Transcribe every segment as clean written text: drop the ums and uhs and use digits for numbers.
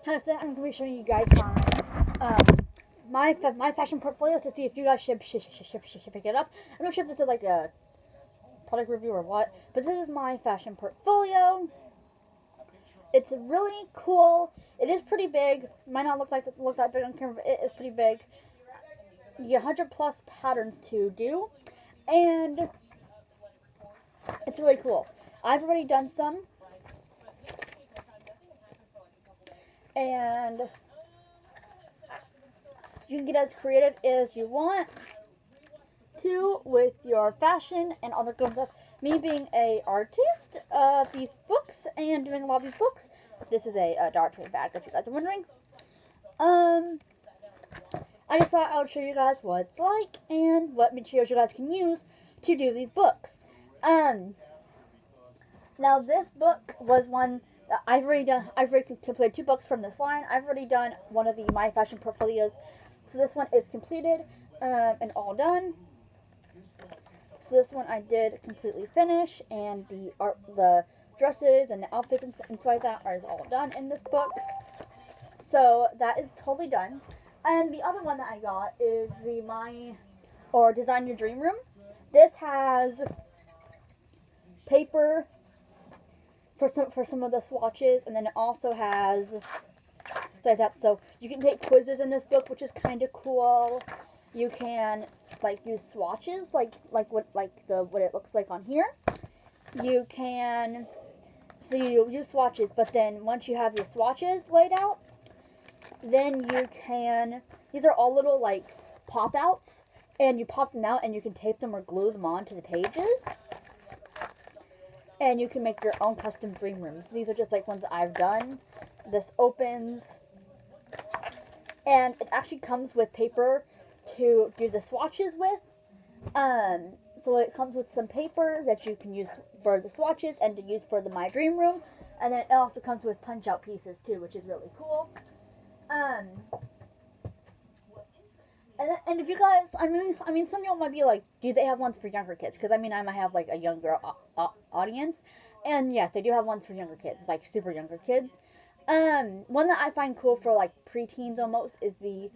Hi, so I'm going to be showing you guys my fashion portfolio to see if you guys should pick it up. I'm not sure if this is like a product review or what, but this is my fashion portfolio. It's really cool. It is pretty big. Might not look that big on camera, but it is pretty big. You get 100 plus patterns to do, and it's really cool. I've already done some, and you can get as creative as you want to with your fashion and all the good stuff. Me being a artist of these books and doing a lot of these books, this is a Dollar Tree bag if you guys are wondering. I just thought I would show you guys what it's like and what materials you guys can use to do these books. Now this book was one that I've already done. I've already completed 2 books from this line. I've already done one of the My Fashion Portfolios, so this one is completed and all done. So this one I did completely finish, and the dresses and the outfits and stuff like that is all done in this book. So that is totally done. And the other one that I got is the Design Your Dream Room. This has paper for some of the swatches, and then it also has like that. So you can take quizzes in this book, which is kind of cool. You can like use swatches, like what it looks like on here. You can you use swatches, but then once you have your swatches laid out, then you can. These are all little like pop outs, and you pop them out, and you can tape them or glue them onto the pages. And you can make your own custom dream rooms. These are just like ones that I've done. This opens, and it actually comes with paper to do the swatches with. So it comes with some paper that you can use for the swatches and to use for my dream room. And then it also comes with punch out pieces too, which is really cool. And if you guys, I mean, some of y'all might be like, do they have ones for younger kids? Because I mean, I might have like a younger audience, and yes, they do have ones for younger kids, like super younger kids. One that I find cool for like preteens almost is the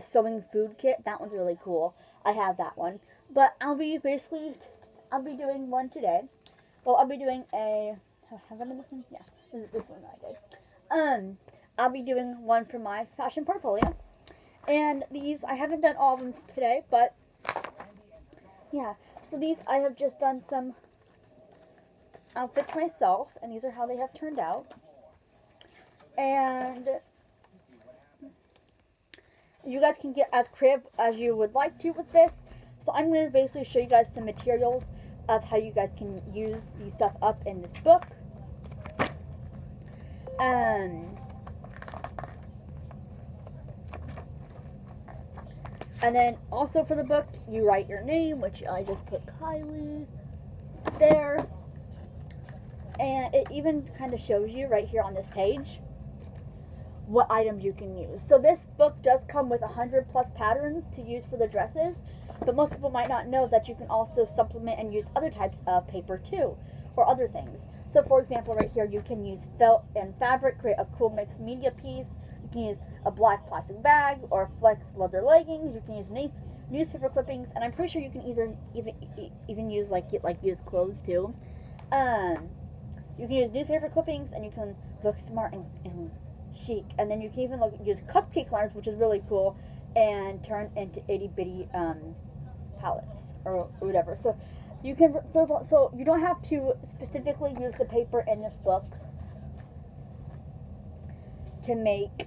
sewing food kit. That one's really cool. I have that one, but I'll be doing one today. Well, I'll be doing have I done this one? Yeah, this one that I did. I'll be doing one for my fashion portfolio. And these, I haven't done all of them today, but yeah. So these, I have just done some outfits myself, and these are how they have turned out. And you guys can get as creative as you would like to with this. So I'm going to basically show you guys some materials of how you guys can use these stuff up in this book. And then also for the book, you write your name, which I just put Kylie there. And it even kind of shows you right here on this page what items you can use. So this book does come with 100 plus patterns to use for the dresses, but most people might not know that you can also supplement and use other types of paper too, or other things. So for example, right here, you can use felt and fabric, create a cool mixed media piece. You can use a black plastic bag or flex leather leggings. You can use newspaper clippings, and I'm pretty sure you can even use used clothes too. You can use newspaper clippings, and you can look smart and chic. And then you can even use cupcake liners, which is really cool, and turn into itty bitty palettes or whatever. So you can so you don't have to specifically use the paper in this book to make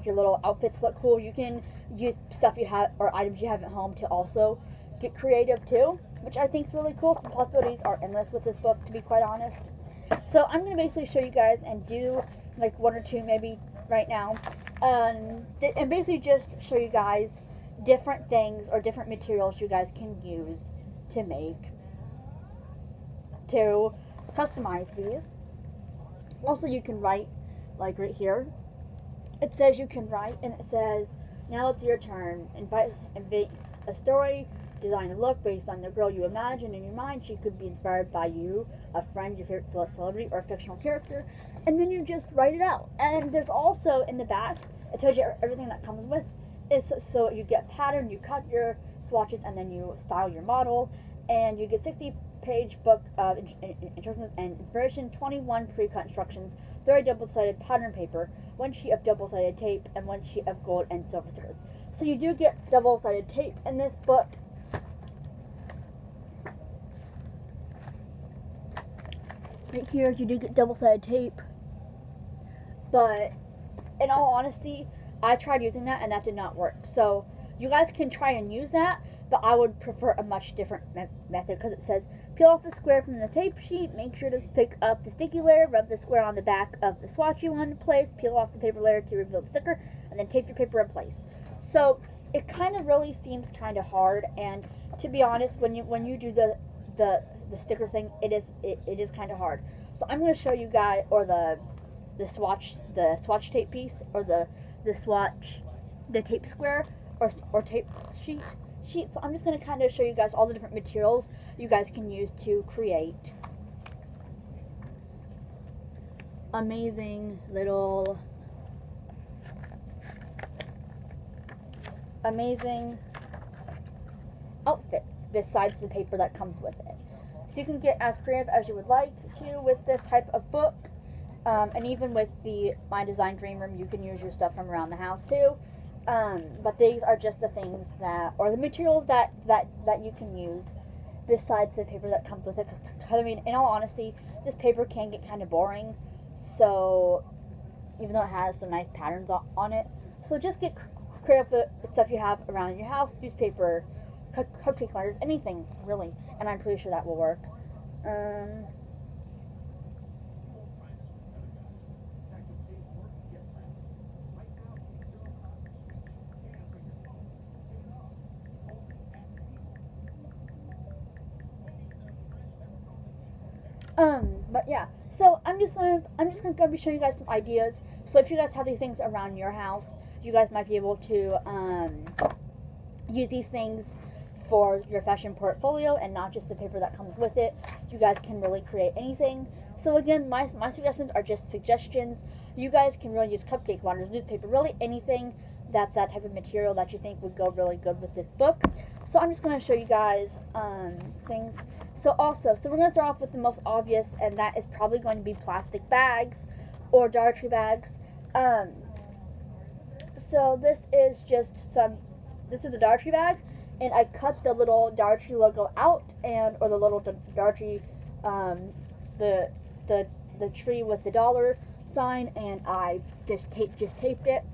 your little outfits look cool. You can use stuff you have or items you have at home to also get creative too, which I think is really cool. Some possibilities are endless with this book, to be quite honest. So I'm going to basically show you guys and do like 1 or 2 maybe right now, and basically just show you guys different things or different materials you guys can use to customize these. Also, you can write, like right here, it says you can write, and it says, now it's your turn. Invite a story design a look based on the girl you imagine in your mind. She could be inspired by you, a friend, your favorite celebrity, or a fictional character, and then you just write it out. And there's also in the back, it tells you everything that comes with it. So you get pattern, you cut your swatches, and then you style your model, and you get 60-page book of instructions and inspiration, 21 pre-cut instructions, 30 double-sided pattern paper, 1 sheet of double-sided tape, and 1 sheet of gold and silver stickers. So you do get double-sided tape in this book. Right here, you do get double-sided tape. But in all honesty, I tried using that and that did not work. So you guys can try and use that, but I would prefer a much different method, because it says peel off the square from the tape sheet, make sure to pick up the sticky layer, rub the square on the back of the swatch you want to place, peel off the paper layer to reveal the sticker, and then tape your paper in place. So it kind of really seems kind of hard, and to be honest, when you do the sticker thing, it is kind of hard. So I'm going to show you guys, or the swatch tape piece, or the tape square, or tape sheet. So I'm just going to kind of show you guys all the different materials you guys can use to create amazing outfits besides the paper that comes with it. So you can get as creative as you would like to with this type of book, and even with the My Design Dream Room, you can use your stuff from around the house too. But these are just the things or the materials that you can use besides the paper that comes with it. Because, I mean, in all honesty, this paper can get kind of boring. So, even though it has some nice patterns on it. So just get creative with the stuff you have around your house, newspaper, cupcake letters, anything, really. And I'm pretty sure that will work. But yeah, so I'm just gonna be showing you guys some ideas. So if you guys have these things around your house, you guys might be able to use these things for your fashion portfolio, and not just the paper that comes with it. You guys can really create anything. So again, my suggestions are just suggestions. You guys can really use cupcake waters, newspaper, really anything that's that type of material that you think would go really good with this book. So I'm just going to show you guys things. So we're going to start off with the most obvious, and that is probably going to be plastic bags or Dollar Tree bags. So this is a Dollar Tree bag, and I cut the little Dollar Tree logo out, or the little Dollar Tree, the tree with the dollar sign, and I just taped it.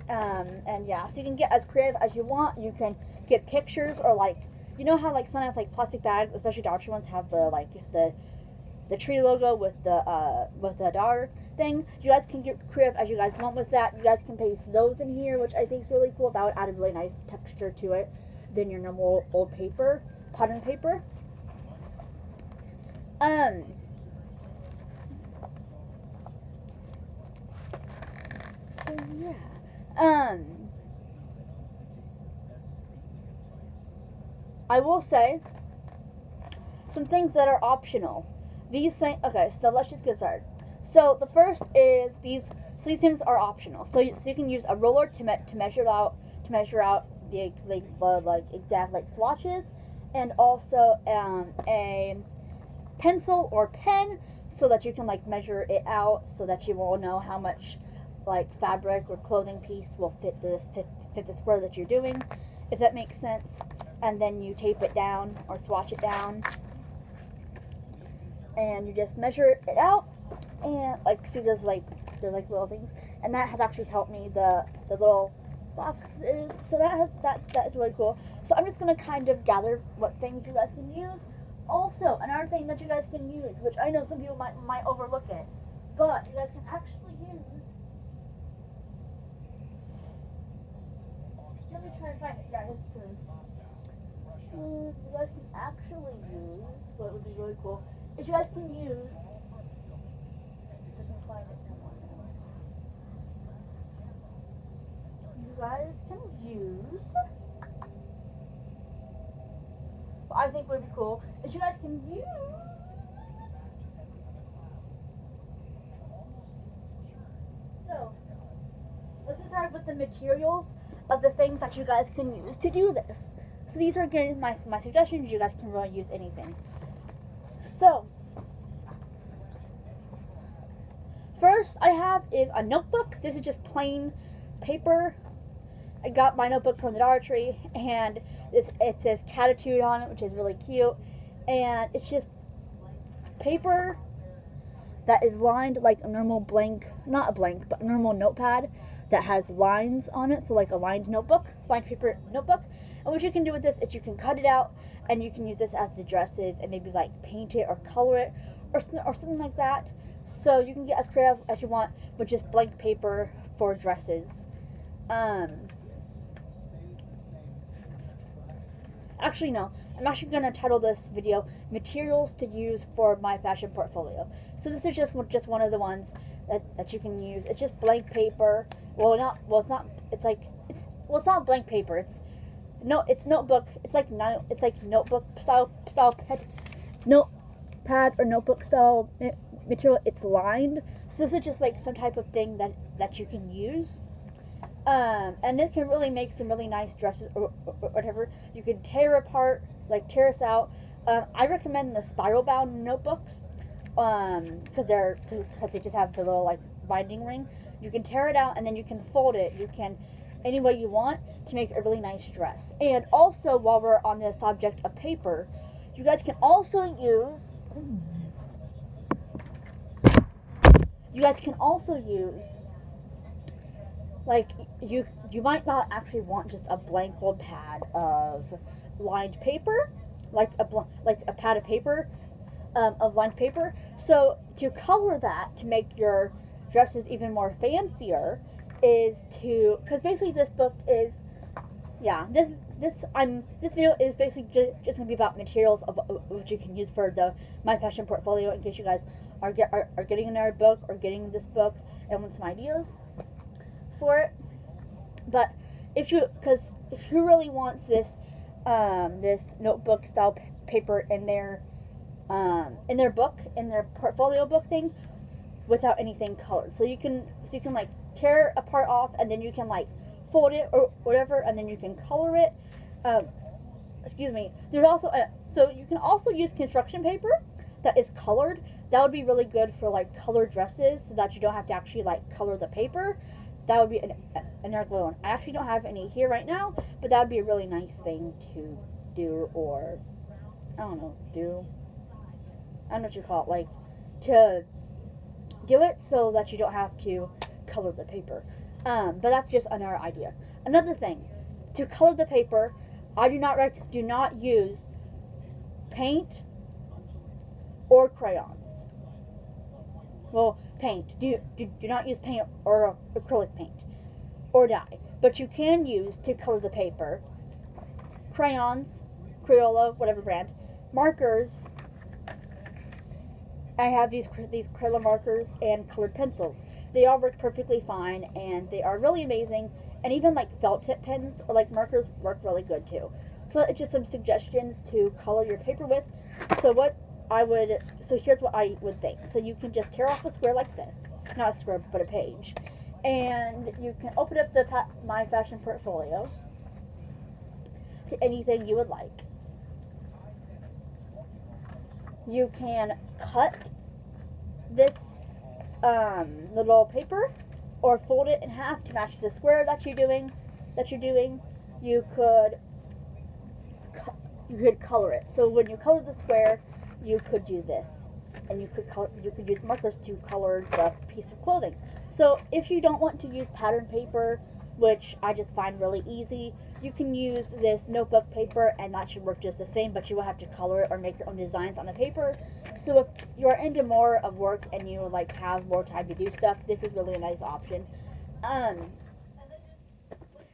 And yeah, so you can get as creative as you want. You can get pictures, or like, you know how like sometimes like plastic bags, especially Dollar Tree ones, have the tree logo with the dollar thing. You guys can get creative as you guys want with that. You guys can paste those in here, which I think is really cool. That would add a really nice texture to it than your normal old paper, pattern paper. So yeah. I will say some things that are optional. These things, okay, so let's just get started. So the first is these things are optional. So you can use a roller to measure out the exact swatches, and also a pencil or pen, so that you can measure it out, so that you will know how much fabric or clothing piece will fit the square that you're doing, if that makes sense. And then you tape it down or swatch it down, and you just measure it out, and see there's little things, and that has actually helped me, the little boxes. So that's really cool. So I'm just gonna kind of gather what things you guys can use. Also, another thing that you guys can use, which I know some people might overlook it, but you guys can actually use. Let me try and find it, guys, because you guys can actually use, what would be really cool, is you guys can use, if I can find it, you guys can use think would be cool is you guys can use. So, let's start with the materials of the things that you guys can use to do this. So these are again my suggestions. You guys can really use anything. So, first I have is a notebook. This is just plain paper. I got my notebook from the Dollar Tree, and it says Catitude on it, which is really cute. And it's just paper that is lined like a normal blank, not a blank, but a normal notepad that has lines on it. So like a lined notebook, lined paper notebook. And what you can do with this is you can cut it out, and you can use this as the dresses and maybe like paint it or color it or something like that. So you can get as creative as you want with just blank paper for dresses. Actually, no. I'm actually going to title this video Materials to Use for My Fashion Portfolio. So this is just one of the ones that you can use. It's just blank paper. It's not blank paper. It's notebook. It's like notebook style notepad or notebook style material. It's lined. So this is just like some type of thing that you can use. And it can really make some really nice dresses or whatever. You can tear us out. I recommend the spiral bound notebooks because they just have the little like binding ring. You can tear it out and then you can fold it. You can any way you want to make a really nice dress. And also, while we're on the subject of paper, you guys can also use. Like, you might not actually want just a blank old pad of lined paper, like a pad of paper, of lined paper. So to color that, to make your dresses even more fancier, is to, because basically this book is, this video is basically just gonna be about materials of which you can use for My Fashion Portfolio, in case you guys are getting another book or getting this book and want some ideas for it. But if you really wants this notebook style paper in their book, in their portfolio book thing, without anything colored, so you can like tear a part off and then you can like fold it or whatever, and then you can color it. There's also so you can also use construction paper that is colored. That would be really good for like colored dresses, so that you don't have to actually like color the paper. That would be another good one. I actually don't have any here right now, but that would be a really nice thing to do, or I don't know what you call it, like to do it so that you don't have to color the paper. But that's just another idea. Another thing, to color the paper, I do not use paint or crayons. Well, paint. Do not use paint or acrylic paint or dye. But you can use, to color the paper, crayons, Crayola, whatever brand, markers. I have these Crayola markers and colored pencils. They all work perfectly fine, and they are really amazing. And even like felt tip pens or like markers work really good too. So it's just some suggestions to color your paper with. So here's what I would think. So you can just tear off a square like this, not a square but a page, and you can open up the My Fashion Portfolio to anything you would like. You can cut this little paper or fold it in half to match the square that you're doing. You could color it. So when you color the square, you could do this, and you could use markers to color the piece of clothing. So if you don't want to use pattern paper, which I just find really easy, you can use this notebook paper, and that should work just the same, but you will have to color it or make your own designs on the paper. So if you're into more of work and you like have more time to do stuff, this is really a nice option.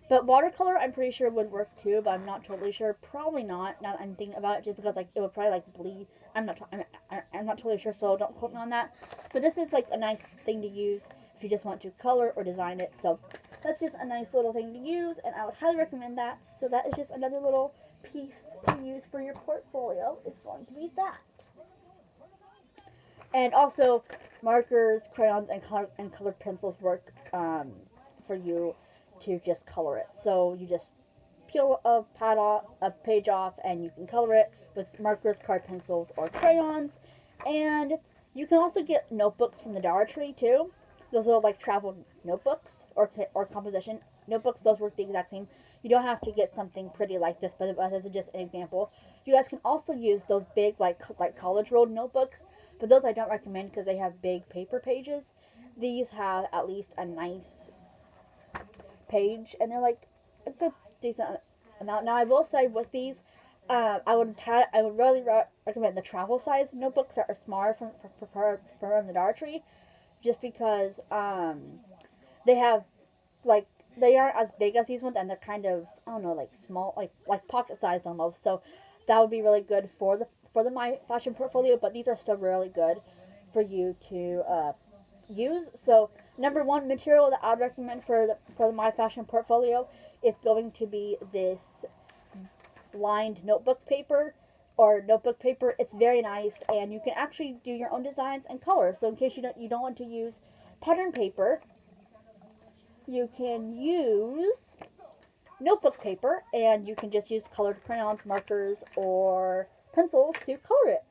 But watercolor, I'm pretty sure would work too, but I'm not totally sure. Probably not. Now that I'm thinking about it, just because like it would probably like bleed. I'm not totally sure, so don't quote me on that. But this is like a nice thing to use if you just want to color or design it. So that's just a nice little thing to use, and I would highly recommend that. So that is just another little piece to use for your portfolio is going to be that. And also, markers, crayons, and colored pencils work for you to just color it. So you just peel a page off, and you can color it with markers, colored pencils, or crayons. And you can also get notebooks from the Dollar Tree too. Those are like travel notebooks or composition notebooks. Those work the exact same. You don't have to get something pretty like this, but this is just an example. You guys can also use those big like college rolled notebooks, but those I don't recommend because they have big paper pages. These have at least a nice page, and they're like a good decent amount. Now I will say with these, I would really recommend the travel size notebooks that are smaller from the Dollar Tree, just because they have like they aren't as big as these ones, and they're kind of, I don't know, like small, like pocket sized almost. So that would be really good for the My Fashion portfolio. But these are still really good for you to use. So number one material that I would recommend for the My Fashion portfolio is going to be this lined notebook paper or notebook paper. It's very nice, and you can actually do your own designs and colors. So in case you don't want to use pattern paper, you can use notebook paper, and you can just use colored crayons, markers, or pencils to color it.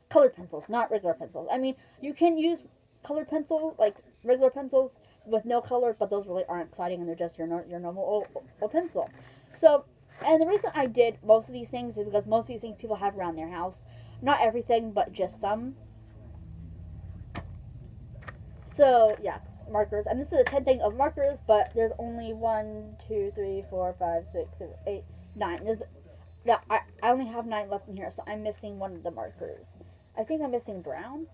Colored pencils, not regular pencils. I mean, you can use colored pencil, like regular pencils with no color, but those really aren't exciting, and they're just your normal old pencil. So, and the reason I did most of these things is because most of these things people have around their house. Not everything, but just some. So, yeah, markers. And this is a 10 thing of markers, but there's only 1, 2, 3, 4, 5, 6, 7, 8, 9. I only have 9 left in here, so I'm missing one of the markers. I think I'm missing brown.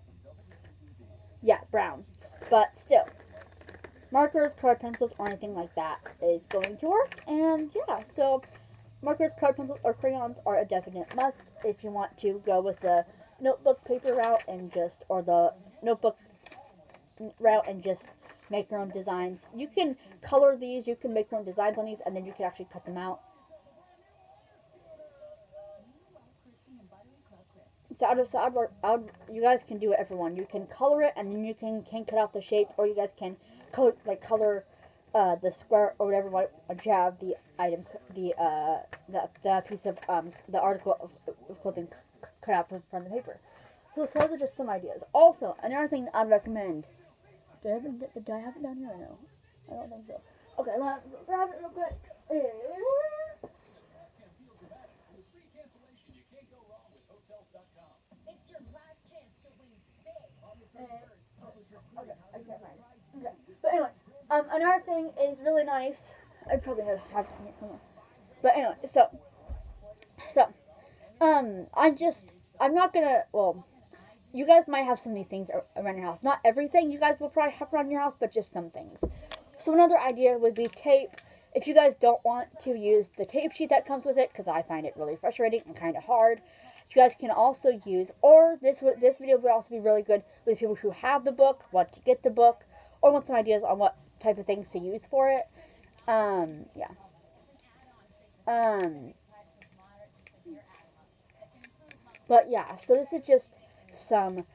Yeah, brown. But still, markers, colored pencils, or anything like that is going to work. And yeah, so markers, colored pencils, or crayons are a definite must if you want to go with the notebook paper route or the notebook route and just make your own designs. You can color these, you can make your own designs on these, and then you can actually cut them out. So you guys can do whatever one. You can color it, and then you can cut out the shape, or you guys can color the square or whatever you have the item, the piece of the article of clothing cut out from the paper. So those are just some ideas. Also, another thing that I'd recommend. Do I have it down here or no? I don't think so. Okay, let's grab it real quick. Okay, I can't find it. Okay. But anyway, another thing is really nice. I probably have it somewhere. But anyway, I'm not gonna, well, you guys might have some of these things around your house. Not everything you guys will probably have around your house, but just some things. So another idea would be tape. If you guys don't want to use the tape sheet that comes with it, because I find it really frustrating and kind of hard, you guys can also use, or this video would also be really good with people who have the book, want to get the book, or want some ideas on what type of things to use for it. Yeah. But yeah, so this is just some.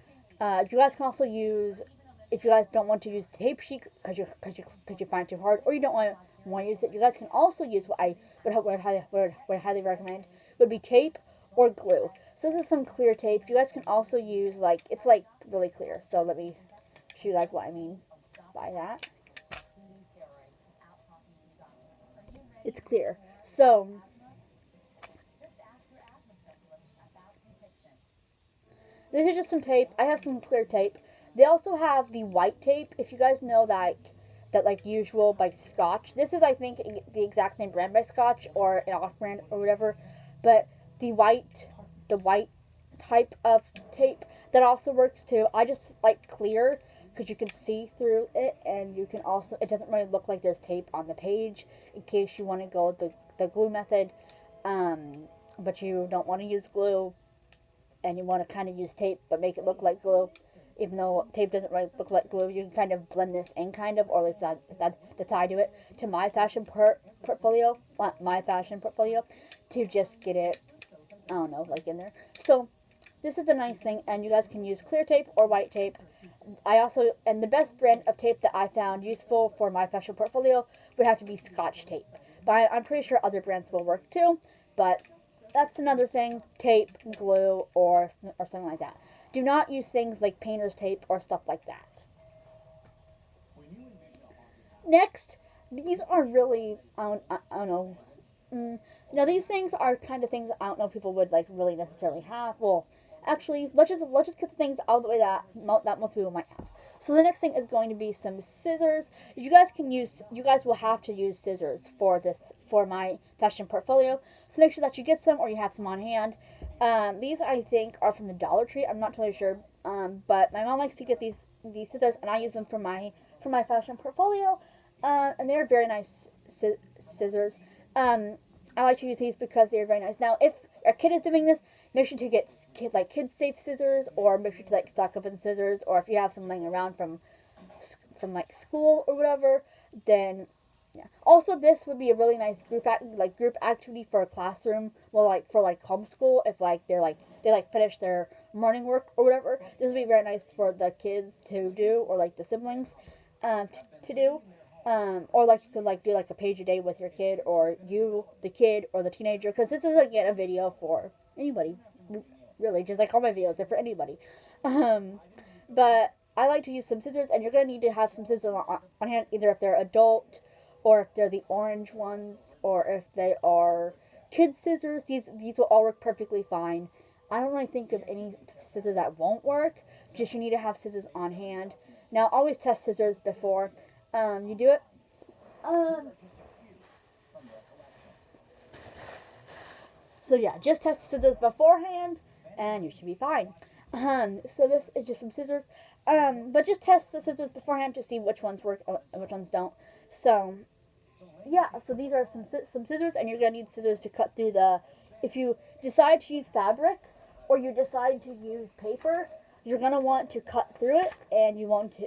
You guys can also use, if you guys don't want to use the tape sheet because you find it too hard, or you don't want to use it. You guys can also use what I would highly recommend would be tape or glue. So this is some clear tape. You guys can also use it's like really clear. So let me show you guys what I mean by that. It's clear. So these are just some tape. I have some clear tape. They also have the white tape. If you guys know that usual by Scotch. This is, I think, the exact same brand by Scotch or an off-brand or whatever. But the white type of tape that also works too. I just like clear because you can see through it, and you can also, it doesn't really look like there's tape on the page in case you want to go with the glue method, but you don't want to use glue and you want to kind of use tape but make it look like glue. Even though tape doesn't really look like glue, you can kind of blend this in, kind of, or at least that's how I do it. To My Fashion portfolio, to just get it, I don't know, like in there. So this is a nice thing, and you guys can use clear tape or white tape. And the best brand of tape that I found useful for my fashion portfolio would have to be Scotch tape. But I'm pretty sure other brands will work too. But that's another thing, tape, glue, or something like that. Do not use things like painter's tape or stuff like that. Next, these are really, I don't know. Now these things are kind of things I don't know if people would like really necessarily have. Well, actually, let's just get the things out of the way that most people might have. So the next thing is going to be some scissors. You guys will have to use scissors for my fashion portfolio. So make sure that you get some or you have some on hand. These I think are from the Dollar Tree. I'm not totally sure, but my mom likes to get these scissors, and I use them for my fashion portfolio. And they're very nice scissors. I like to use these because they're very nice. Now, if a kid is doing this, make sure to get kids safe scissors, or make sure to like stock up on scissors, or if you have some laying around from like school or whatever, then yeah. Also, this would be a really nice group activity for a classroom. Well, like for like homeschool, if like they finish their morning work or whatever, this would be very nice for the kids to do, or like the siblings to do. Or like you could like do like a page a day with your kid, or you, the kid, or the teenager, because this is again a video for anybody, really, just like all my videos are for anybody. But I like to use some scissors, and you're gonna need to have some scissors on hand, either if they're adult, or if they're the orange ones, or if they are kid scissors. These will all work perfectly fine. I don't really think of any scissors that won't work. Just you need to have scissors on hand. Now, always test scissors before you do it. So yeah, just test scissors beforehand, and you should be fine. So this is just some scissors. But just test the scissors beforehand to see which ones work and which ones don't. So yeah, so these are some scissors, and you're gonna need scissors to cut through the. If you decide to use fabric, or you decide to use paper, you're gonna want to cut through it, and you won't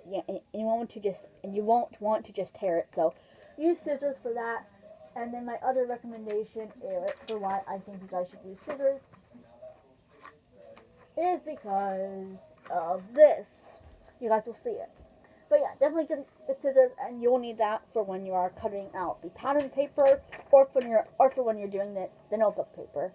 want to just tear it. So use scissors for that. And then my other recommendation for why I think you guys should use scissors is because of this. You guys will see it. But yeah, definitely get scissors, and you'll need that for when you are cutting out the pattern paper, or for when you're doing the notebook paper.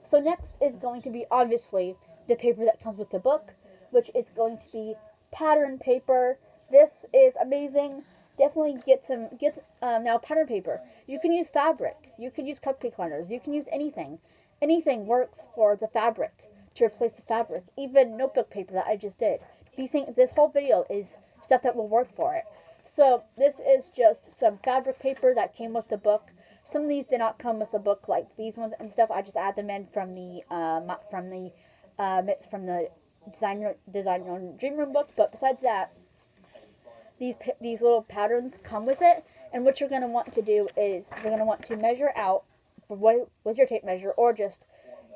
So next is going to be obviously the paper that comes with the book, which is going to be pattern paper. This is amazing. Definitely get now pattern paper. You can use fabric. You can use cupcake liners. You can use anything. Anything works for the fabric, to replace the fabric. Even notebook paper that I just did. This whole video is stuff that will work for it. So this is just some fabric paper that came with the book. Some of these did not come with the book, like these ones and stuff. I just add them in from the Design Your Own Dream Room book. But besides that, these little patterns come with it. And what you're going to want to do is you're going to want to measure out with your tape measure, or just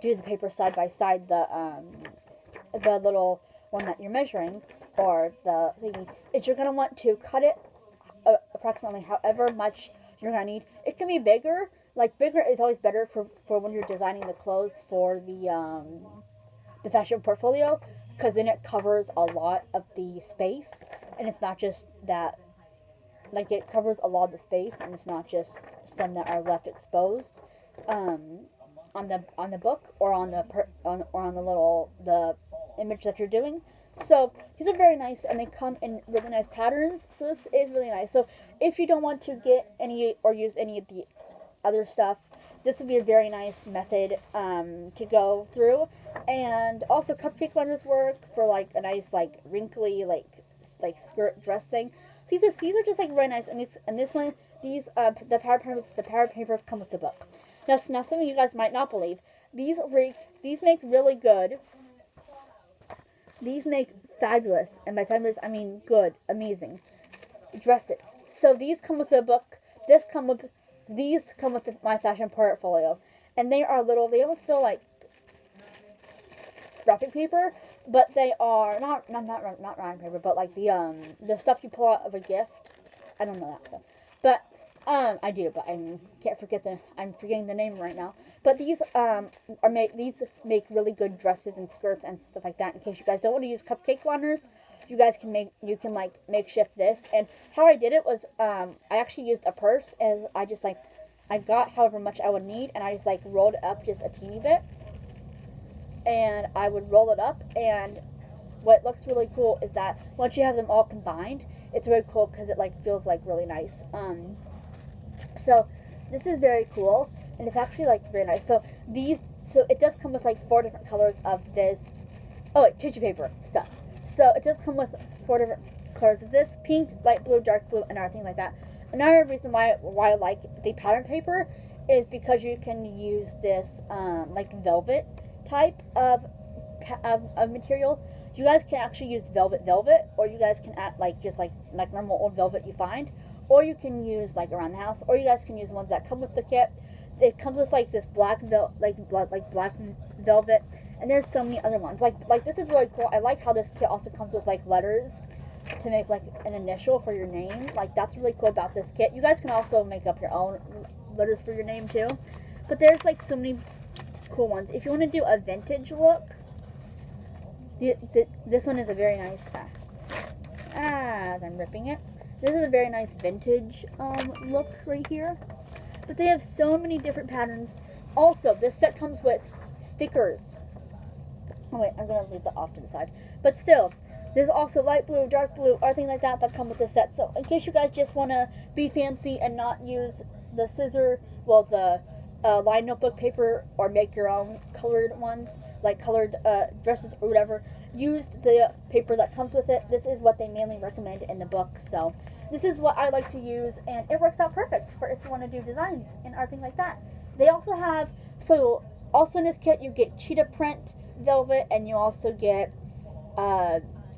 do the paper side by side, the little one that you're measuring, or the thingy. Is you're going to want to cut it approximately however much you're going to need. It can be bigger. Like, bigger is always better for when you're designing the clothes for the fashion portfolio, because then it covers a lot of the space, and it's not just that, like, it covers a lot of the space, and it's not just some that are left exposed on the book, or on the image that you're doing. So these are very nice, and they come in really nice patterns. So this is really nice. So if you don't want to get any or use any of the other stuff, this would be a very nice method to go through. And also, cupcake liners work for like a nice, like, wrinkly, like skirt dress thing. So these are just like really nice. And this one, the power papers come with the book. Now some of you guys might not believe, these make really good. These make fabulous, and by fabulous I mean good, amazing dresses. So these come with the book. These come with my fashion portfolio, and they are little. They almost feel like wrapping paper, but they are not wrapping paper, but like the stuff you pull out of a gift. I don't know that stuff, but I do, but I can't forget I'm forgetting the name right now. But these these make really good dresses and skirts and stuff like that. In case you guys don't want to use cupcake liners, you can like makeshift this. And how I did it was I actually used a purse, and I got however much I would need, and I just like rolled it up just a teeny bit, and I would roll it up. And what looks really cool is that once you have them all combined, it's really cool because it like feels like really nice. So this is very cool, and it's actually like very nice. So it does come with like 4 different colors of this. Oh wait, tissue paper stuff. So it does come with 4 different colors of this: pink, light blue, dark blue, and everything like that. Another reason why I like the pattern paper is because you can use this like velvet type of material. You guys can actually use velvet, or you guys can add like just like normal old velvet you find, or you can use like around the house, or you guys can use ones that come with the kit. It comes with like this black black velvet, and there's so many other ones. Like this is really cool. I like how this kit also comes with like letters to make like an initial for your name. Like that's really cool about this kit. You guys can also make up your own letters for your name too. But there's like so many cool ones. If you want to do a vintage look, this one is a very nice as I'm ripping it. This is a very nice vintage look right here. But they have so many different patterns. Also, this set comes with stickers. Oh wait, I'm gonna leave that off to the side. But still, there's also light blue, dark blue, everything like that come with this set. So in case you guys just want to be fancy and not use the the lined notebook paper, or make your own colored ones, like colored dresses or whatever, use the paper that comes with it. This is what they mainly recommend in the book. So this is what I like to use, and it works out perfect for if you want to do designs and everything like that. They also have, also in this kit you get cheetah print velvet, and you also get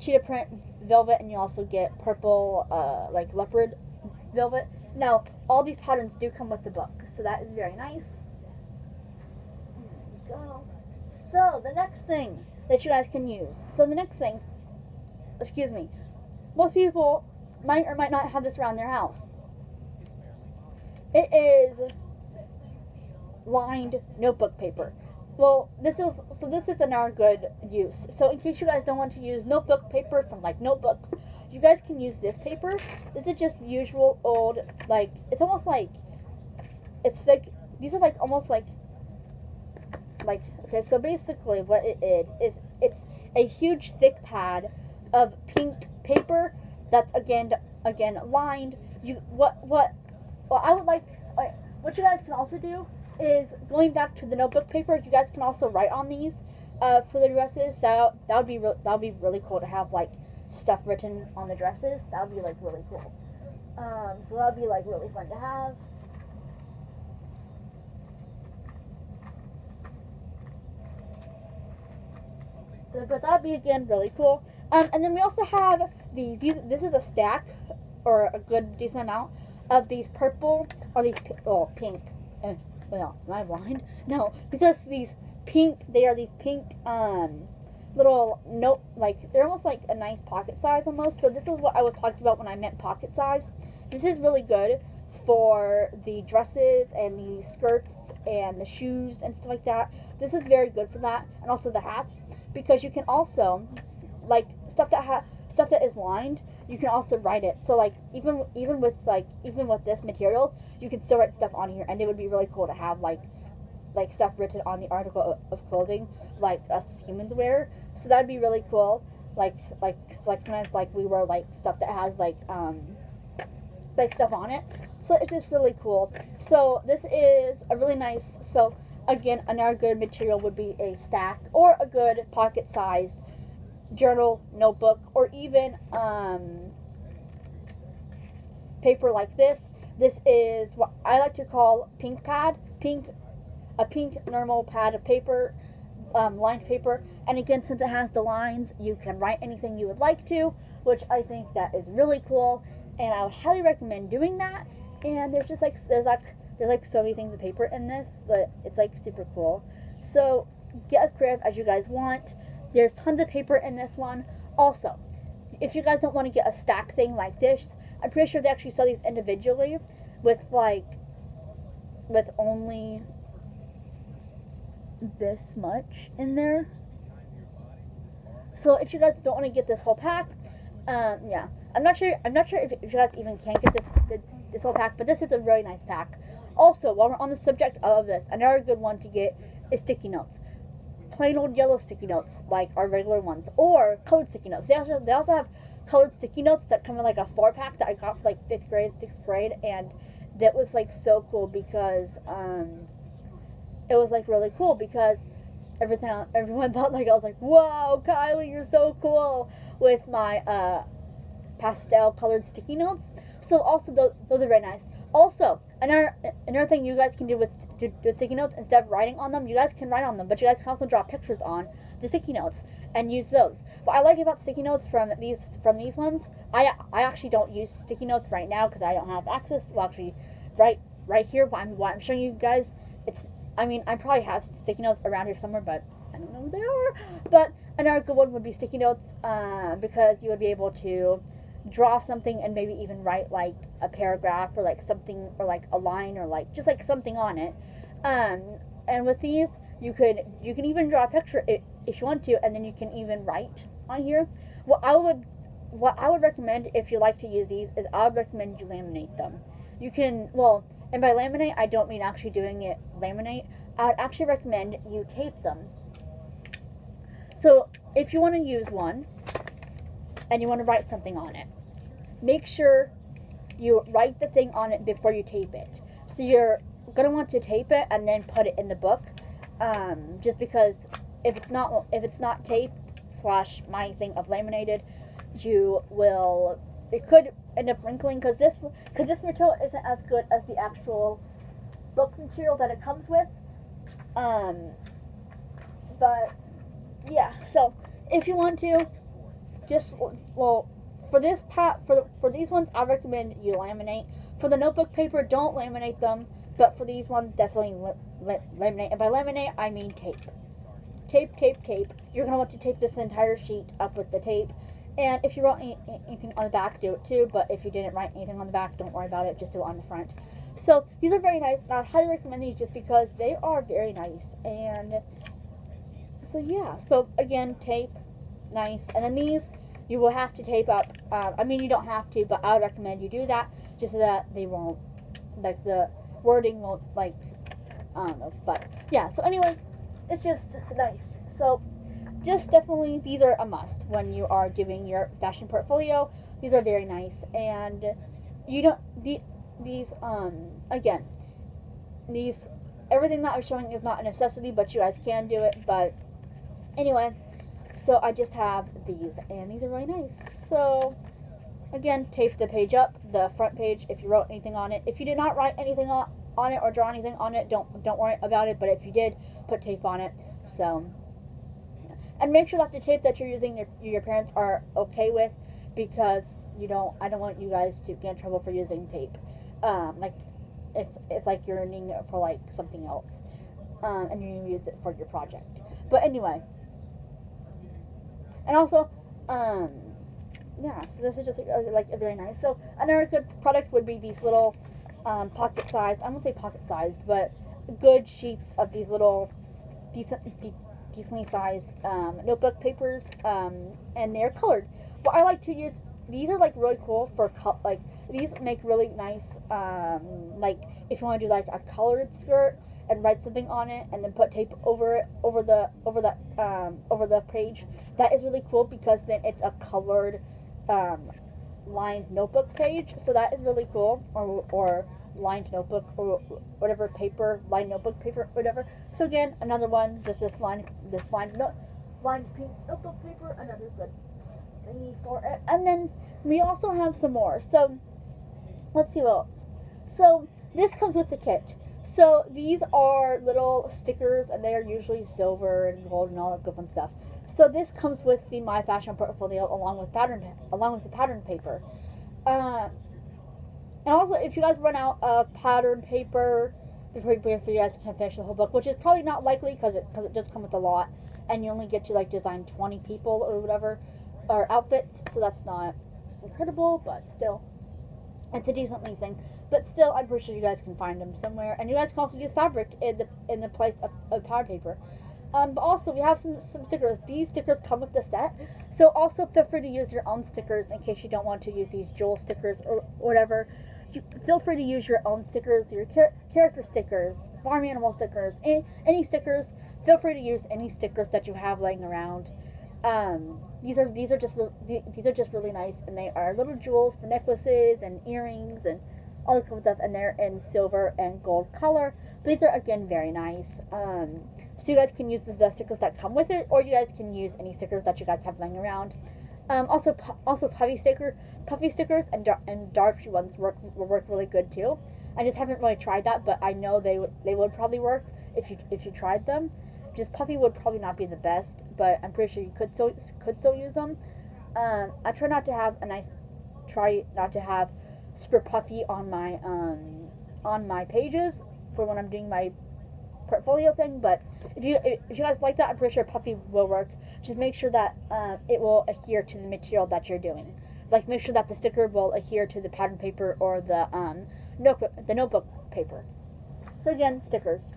cheetah print velvet, and you also get purple like leopard velvet. Now all these patterns do come with the book, so that is very nice. There we go. So the next thing that you guys can use. Most people might or might not have this around their house. It is lined notebook paper. Well, this is another good use. So in case you guys don't want to use notebook paper from like notebooks, you guys can use this paper. This is just usual old, like, it's almost like, it's like, these are like almost like, okay, so basically what it is it's a huge thick pad of pink paper that's again lined. What you guys can also do is, going back to the notebook paper, you guys can also write on these for the dresses. That would be really cool to have like stuff written on the dresses. That would be like really cool. So that would be like really fun to have. But that would be again really cool. And then we also have these. This is a stack, or a good decent amount of these purple, or these pink. Well, am I blind? No, because these pink. They are these pink little note, like they're almost like a nice pocket size almost. So this is what I was talking about when I meant pocket size. This is really good for the dresses and the skirts and the shoes and stuff like that. This is very good for that, and also the hats, because you can also, like, stuff that is lined, you can also write it. So like even with this material, you can still write stuff on here, and it would be really cool to have like stuff written on the article of clothing like us humans wear. So that'd be really cool. Like sometimes like we wear like stuff that has like stuff on it. So it's just really cool. So this is a really nice. So again, another good material would be a stack, or a good pocket-sized journal, notebook, or even paper like this. This is what I like to call a pink normal pad of paper, lined paper. And again, since it has the lines, you can write anything you would like to, which I think that is really cool, and I would highly recommend doing that. And there's so many things of paper in this, but it's like super cool. So get as creative as you guys want. There's tons of paper in this one. Also, if you guys don't want to get a stack thing like this, I'm pretty sure they actually sell these individually, with only this much in there. So if you guys don't want to get this whole pack, yeah, I'm not sure if you guys even can get this whole pack, but this is a really nice pack. Also, while we're on the subject of this, another good one to get is sticky notes. Plain old yellow sticky notes, like our regular ones, or colored sticky notes. They also have colored sticky notes that come in like a 4-pack that I got for like 5th grade, 6th grade, and that was like so cool because it was like really cool because everyone thought like I was like, whoa, Kylie, you're so cool with my pastel colored sticky notes. So also those are very nice. Also, another thing you guys can do with sticky notes, instead of writing on them, you guys can write on them, but you guys can also draw pictures on the sticky notes and use those. What I like about sticky notes from these ones, I actually don't use sticky notes right now because I don't have access. Well, actually, right here, what I'm showing you guys, I probably have sticky notes around here somewhere, but I don't know where they are. But another good one would be sticky notes, because you would be able to draw something and maybe even write like a paragraph or like something or like a line or like just like something on it. And with these, you can even draw a picture if you want to, and then you can even write on here. What I would recommend if you like to use these is I would recommend you laminate them. You can, well, and by laminate I don't mean actually doing it laminate. I would actually recommend you tape them. So if you want to use one and you want to write something on it, make sure you write the thing on it before you tape it. So you're going to want to tape it and then put it in the book, just because if it's not taped / my thing of laminated, it could end up wrinkling because this material isn't as good as the actual book material that it comes with. But yeah, so if you want to, for this for these ones, I recommend you laminate. For the notebook paper, don't laminate them, but for these ones, definitely laminate. And by laminate, I mean tape. Tape. You're going to want to tape this entire sheet up with the tape. And if you wrote anything on the back, do it too. But if you didn't write anything on the back, don't worry about it. Just do it on the front. So these are very nice. I highly recommend these just because they are very nice. And so yeah. So again, tape, nice. And then these, you will have to tape up. You don't have to, but I would recommend you do that just so that they won't, like the wording won't, like, I don't know. But yeah. So anyway, it's just nice. So just definitely, these are a must when you are doing your fashion portfolio. These are very nice, and you don't everything that I'm showing is not a necessity, but you guys can do it. But anyway, so I just have these, and these are really nice. So again, tape the page up, the front page, if you wrote anything on it. If you did not write anything on it or draw anything on it, don't worry about it. But if you did, put tape on it. So, and make sure that the tape that you're using, your parents are okay with, because I don't want you guys to get in trouble for using tape. Like if like you're needing it for like something else, and you're gonna use it for your project. But anyway, and also, yeah. So this is just like a very nice. So another good product would be these little pocket-sized. I won't say pocket-sized, but good sheets of these little decently sized notebook papers, and they're colored. What I like to use, these are like really cool for these make really nice, like if you want to do like a colored skirt and write something on it and then put tape over the page. That is really cool because then it's a colored lined notebook page. So that is really cool, or lined notebook or whatever paper, lined notebook paper, whatever. So again, another one, just this lined pink notebook paper, another good thingy for it. And then we also have some more. So let's see what else. So this comes with the kit. So these are little stickers, and they are usually silver and gold and all that good fun stuff. So this comes with the My Fashion Portfolio along with the pattern paper. And also, if you guys run out of pattern paper before you guys can finish the whole book, which is probably not likely because it does come with a lot, and you only get to like design 20 people or whatever, or outfits, so that's not incredible, but still, it's a decently thing. But still, I'm pretty sure you guys can find them somewhere. And you guys can also use fabric in the place of powder paper. But also, we have some stickers. These stickers come with the set. So also feel free to use your own stickers in case you don't want to use these jewel stickers or whatever. You feel free to use your own stickers, your character stickers, farm animal stickers, any stickers. Feel free to use any stickers that you have laying around. These are just really nice, and they are little jewels for necklaces and earrings and all that kind of stuff, and they're in silver and gold color. But these are again very nice. So you guys can use the stickers that come with it, or you guys can use any stickers that you guys have laying around. Also puffy stickers and dark ones will work really good too. I just haven't really tried that, but I know they would probably work if you tried them. Just puffy would probably not be the best, but I'm pretty sure you could still use them. I try not to have super puffy on my pages for when I'm doing my portfolio thing. But if you guys like that, I'm pretty sure puffy will work. Just make sure that it will adhere to the material that you're doing. Like make sure that the sticker will adhere to the pattern paper or the notebook paper. So again, stickers.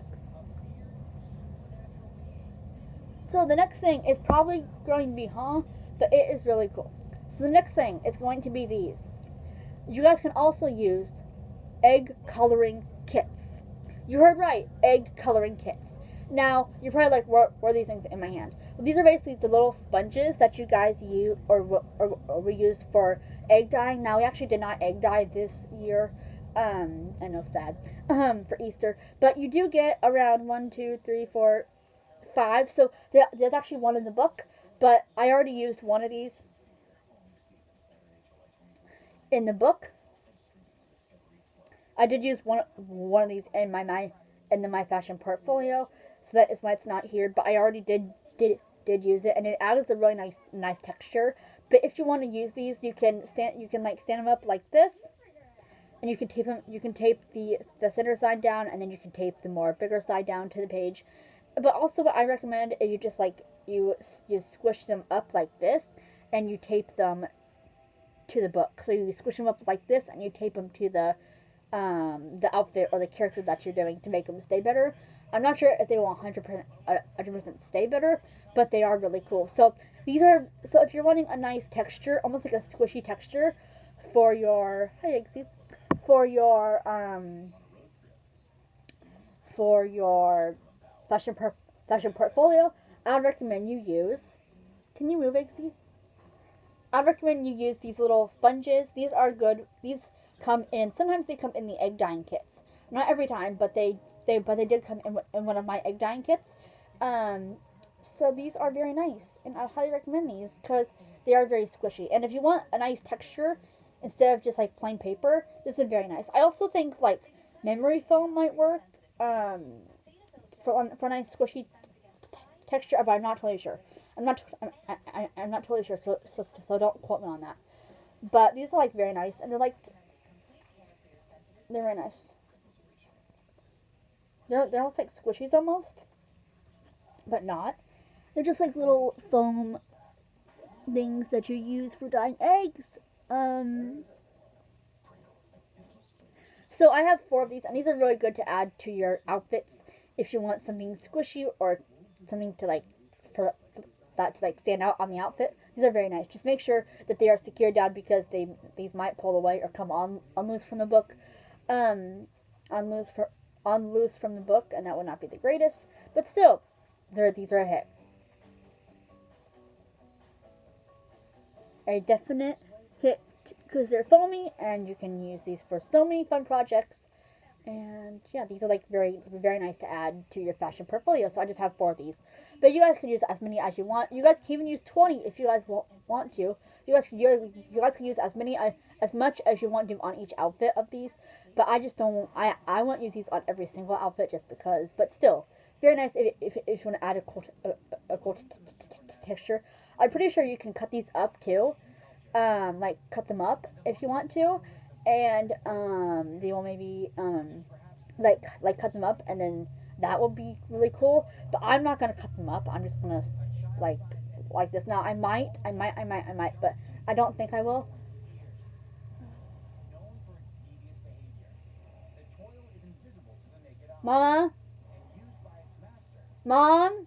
So the next thing is probably going to be, but it is really cool. So the next thing is going to be these. You guys can also use egg coloring kits. You heard right, egg coloring kits. Now, you're probably like, what are these things in my hand? Well, these are basically the little sponges that you guys use or we used for egg dyeing. Now, we actually did not egg dye this year. I know, sad, for Easter. But you do get around 1, 2, 3, 4, 5. So there's actually one in the book, but I already used one of these in the book. I did use one of these in my fashion portfolio, so that is why it's not here. But I already did use it, and it adds a really nice texture. But if you want to use these, you can stand them up like this, and you can tape them. You can tape the thinner side down, and then you can tape the more bigger side down to the page. But also, what I recommend is you just you squish them up like this, and you tape them to the book. So you squish them up like this, and you tape them to the outfit or the character that you're doing to make them stay better. I'm not sure if they will 100% stay better, but they are really cool. So if you're wanting a nice texture, almost like a squishy texture for your fashion portfolio, I would recommend you use. Can you move, Eggsy? I recommend you use these little sponges. These are good. Sometimes they come in the egg dyeing kits. Not every time, but they did come in one of my egg dyeing kits. So these are very nice, and I highly recommend these because they are very squishy. And if you want a nice texture instead of just like plain paper, this is very nice. I also think like memory foam might work for a nice squishy texture, but I'm not totally sure. I'm not totally sure, so don't quote me on that. But these are like very nice, and they're very nice. They're almost like squishies almost, but not. They're just like little foam things that you use for dyeing eggs. So I have 4 of these, and these are really good to add to your outfits if you want something squishy or something to for that to stand out on the outfit. These are very nice. Just make sure that they are secured down because these might pull away or come on loose from the book. On loose from the book, and that would not be the greatest. But still, these are a hit. A definite hit because they're foamy, and you can use these for so many fun projects. And yeah, these are very nice to add to your fashion portfolio. So I just have 4 of these, but you guys can use as many as you want. You guys can even use 20 if you guys want to. You guys can use as much as you want to on each outfit of these. But I just don't. I won't use these on every single outfit just because. But still, very nice if you want to add a cool texture. I'm pretty sure you can cut these up too. Cut them up if you want to. And they will maybe cut them up, and then that will be really cool. But I'm not gonna cut them up. I'm just gonna like this. Now I might, but I don't think I will. Mama? Mom?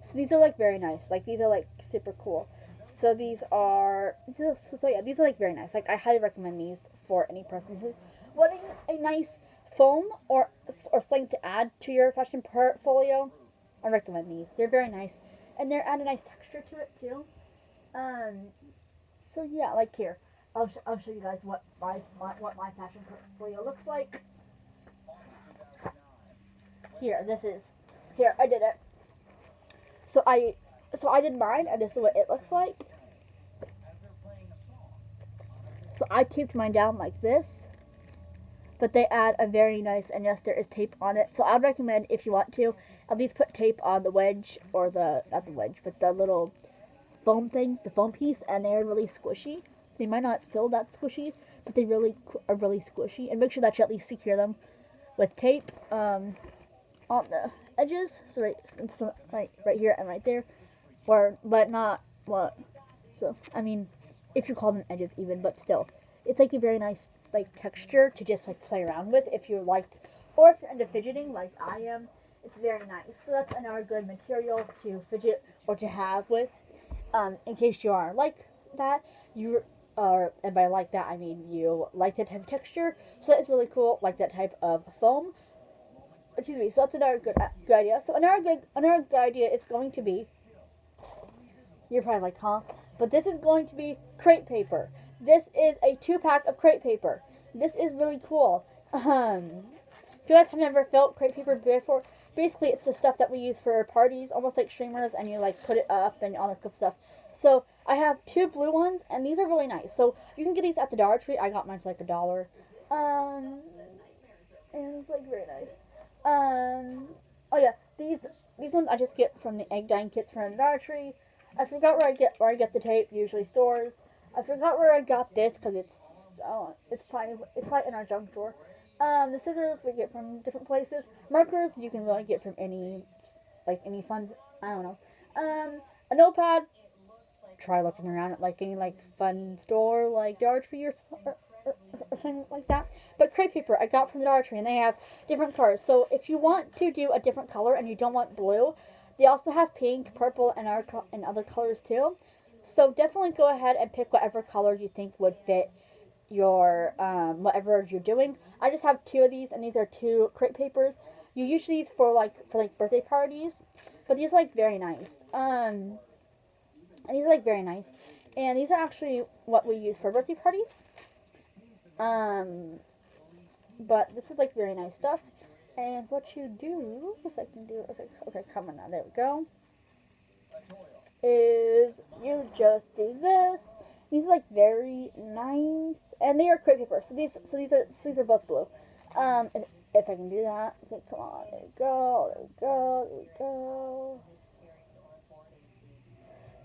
So these are like very nice. Like these are like super cool. So these are like very nice. Like I highly recommend these for any person who's wanting a nice foam or something to add to your fashion portfolio. I recommend these. They're very nice and they're add a nice texture to it too. Um. So yeah, like here, I'll show you guys what my fashion portfolio looks like. Here, this is here. I did it. So I did mine, and this is what it looks like. So I taped mine down like this, but they add a very nice, and yes, there is tape on it. So I'd recommend, if you want to, at least put tape on the wedge, or not the wedge, but the little foam thing, the foam piece, and they're really squishy. They might not feel that squishy, but they really are really squishy. And make sure that you at least secure them with tape on the edges. So right here and right there, but not what. So I mean, if you call them edges even, but still, it's like a very nice like texture to just like play around with if you like, or if you're into fidgeting like I am. It's very nice. So that's another good material to fidget or to have with. In case you are like that, you are, and by like that I mean you like that type of texture. So that's really cool, like that type of foam. Excuse me. So that's another good idea. So another good idea is going to be, you're probably like, huh? But this is going to be crepe paper. This is a 2-pack of crepe paper. This is really cool. If you guys have never felt crepe paper before, basically it's the stuff that we use for parties, almost like streamers, and you like put it up and all that good stuff. So I have 2 blue ones, and these are really nice. So you can get these at the Dollar Tree. I got mine for like $1. And it's like very nice. Oh yeah, these ones I just get from the egg dyeing kits from the Dollar Tree. I forgot where I get the tape. Usually stores. I forgot where I got this because it's probably in our junk drawer. The scissors we get from different places. Markers you can really get from any fun, I don't know. A notepad. Try looking around at like any like fun store like Dollar Tree or something like that. But crepe paper I got from the Dollar Tree, and they have different colors. So if you want to do a different color and you don't want blue, they also have pink, purple, and other colors too. So definitely go ahead and pick whatever color you think would fit your whatever you're doing. I just have 2 of these, and these are 2 crepe papers. You use these for birthday parties, but these are like very nice. And these are like very nice, and these are actually what we use for birthday parties. But this is like very nice stuff. And what you do, if I can do it, okay, come on now, there we go. Is you just do this. These are like very nice, and they are crepe paper. So these are both blue. If I can do that, okay, come on, there we go, there we go, there we go.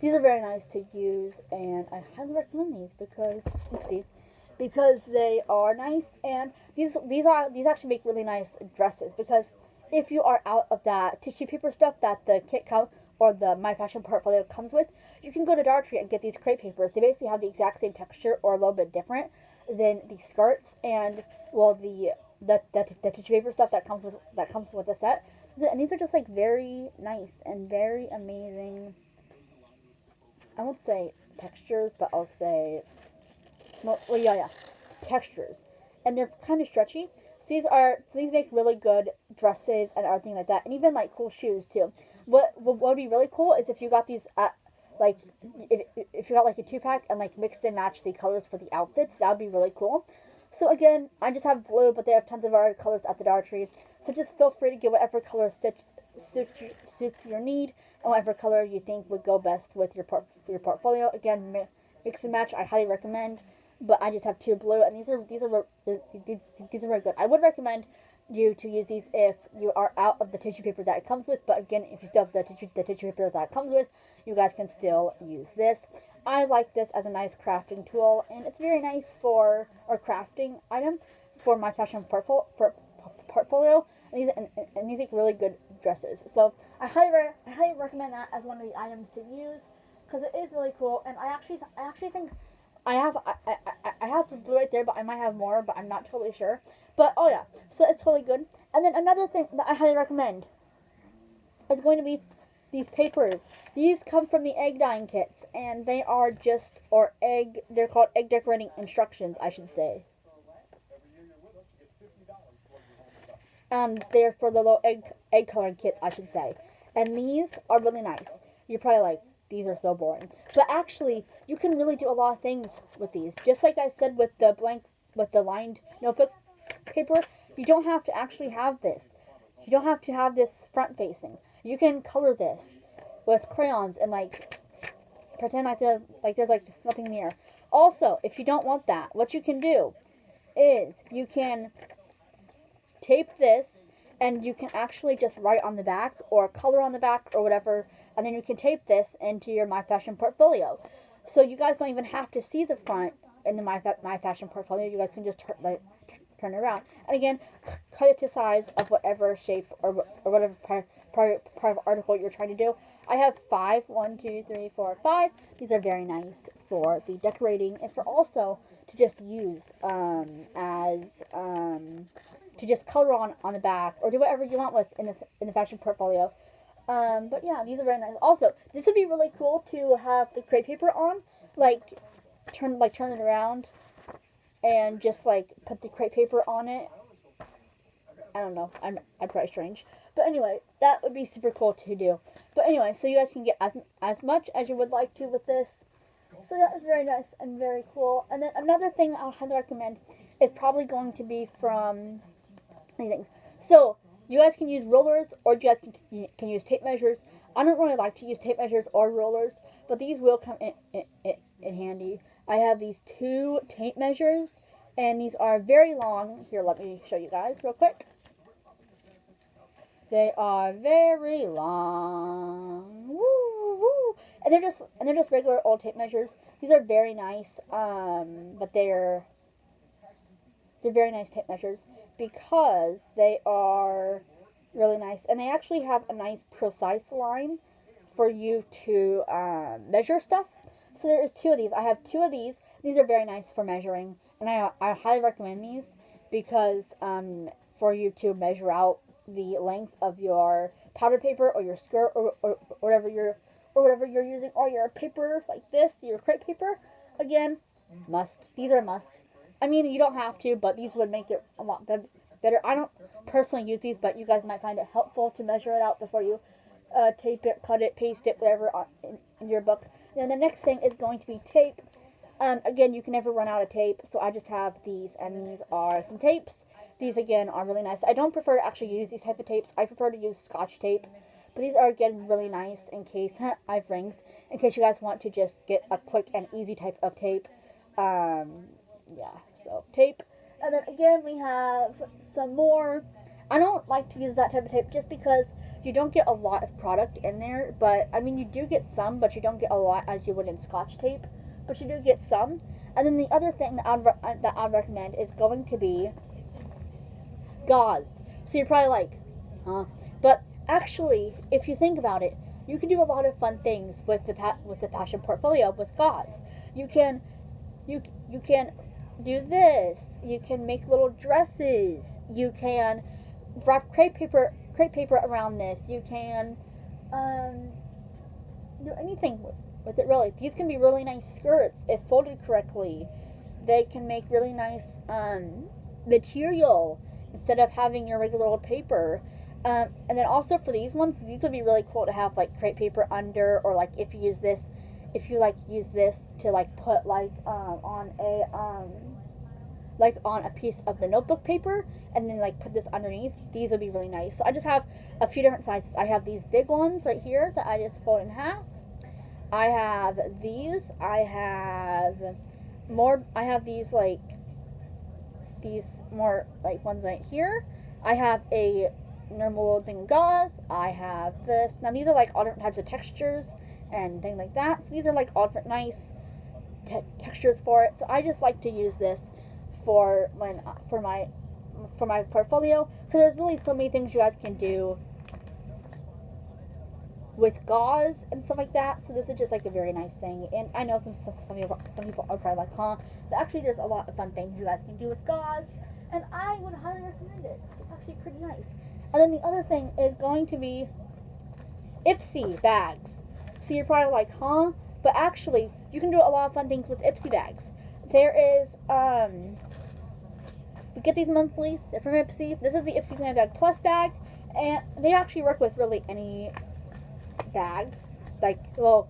These are very nice to use, and I highly recommend these because they are nice, and these actually make really nice dresses. Because if you are out of that tissue paper stuff that the kit or the My Fashion Portfolio comes with, you can go to Dollar Tree and get these crepe papers. They basically have the exact same texture or a little bit different than the skirts and the tissue paper stuff that comes with the set. And these are just like very nice and very amazing. I won't say textures, but I'll say textures, and they're kind of stretchy. So these make really good dresses and everything like that, and even like cool shoes too. What would be really cool is if you got these at like if you got like a 2-pack and like mixed and matched the colors for the outfits. That would be really cool. So again, I just have blue, but they have tons of other colors at the Dollar Tree. So just feel free to get whatever color suits your need, and whatever color you think would go best with your portfolio. Again, mix and match. I highly recommend. But I just have 2 blue, and these are very good. I would recommend you to use these if you are out of the tissue paper that it comes with. But again, if you still have the tissue paper that it comes with, you guys can still use this. I like this as a nice crafting tool, and it's very nice for a crafting item for My Fashion portfolio. And these make really good dresses. So I highly recommend that as one of the items to use because it is really cool. And I actually think I I have the blue right there, but I might have more, but I'm not totally sure. But, oh yeah, so it's totally good. And then another thing that I highly recommend is going to be these papers. These come from the egg dyeing kits, and they are just, they're called egg decorating instructions, I should say. They're for the little egg coloring kits, I should say. And these are really nice. You're probably like, these are so boring. But actually, you can really do a lot of things with these. Just like I said with the lined notebook paper, you don't have to actually have this. You don't have to have this front facing. You can color this with crayons and like pretend like there's nothing near. Also, if you don't want that, what you can do is you can tape this, and you can actually just write on the back or color on the back or whatever, and then you can tape this into your My Fashion portfolio. So you guys don't even have to see the front in the My Fashion portfolio. You guys can just turn it around. And again, cut it to size of whatever shape or whatever part of article you're trying to do. I have 5. 1, 2, 3, 4, 5. These are very nice for the decorating and for also to just use to just color on the back or do whatever you want with in the fashion portfolio. But yeah, these are very nice. Also, this would be really cool to have the crepe paper on, turn it around and just like put the crepe paper on it. I don't know. I'm probably strange. But anyway, that would be super cool to do. But anyway, so you guys can get as much as you would like to with this. So that is very nice and very cool. And then another thing I'll highly recommend is probably going to be from anything. So you guys can use rollers or you guys can use tape measures. I don't really like to use tape measures or rollers, but these will come in handy. I have these 2 tape measures, and these are very long. Here, let me show you guys real quick. They are very long. Woo, woo. And they're just regular old tape measures. These are very nice, but they're very nice tape measures because they are really nice, and they actually have a nice precise line for you to measure stuff. So there's 2 of these. I have 2 of these. These are very nice for measuring, and I highly recommend these because for you to measure out the length of your powder paper or your skirt or whatever you're using, or your paper like this, your crepe paper. Again, must. These are must. I mean, you don't have to, but these would make it a lot better. I don't personally use these, but you guys might find it helpful to measure it out before you tape it, cut it, paste it, whatever in your book. Then the next thing is going to be tape. Again, you can never run out of tape, so I just have these, and these are some tapes. These, again, are really nice. I don't prefer to actually use these type of tapes. I prefer to use Scotch tape. But these are, again, really nice in case I have rings. In case you guys want to just get a quick and easy type of tape. Yeah, so tape. And then, again, we have some more. I don't like to use that type of tape just because you don't get a lot of product in there. But, I mean, you do get some, but you don't get a lot as you would in Scotch tape. But you do get some. And then the other thing that I'd recommend is going to be gauze. So you're probably like, huh? But actually, if you think about it, you can do a lot of fun things with the fashion portfolio with gauze. You can do this. You can make little dresses. You can wrap crepe paper around this. You can do anything with it, really. These can be really nice skirts if folded correctly. They can make really nice material instead of having your regular old paper. And then also for these ones, these would be really cool to have like crepe paper under, or like if you use this to like put like on a piece of the notebook paper, and then like put this underneath. These would be really nice. So I just have a few different sizes. I have these big ones right here that I just fold in half. I have these. I have these more like ones right here. I have a normal old thing of gauze. I have this. Now these are like all different types of textures and things like that. So these are like all different nice textures for it. So I just like to use this for my portfolio, because there's really so many things you guys can do with gauze and stuff like that. So this is just like a very nice thing. And I know some people are probably like, huh? But actually, there's a lot of fun things you guys can do with gauze, and I would highly recommend it. It's actually pretty nice. And then the other thing is going to be Ipsy bags. So you're probably like, huh? But actually, you can do a lot of fun things with Ipsy bags. There is, we get these monthly. They're from Ipsy. This is the Ipsy Glam Bag Plus bag. And they actually work with really any bag. Like, well,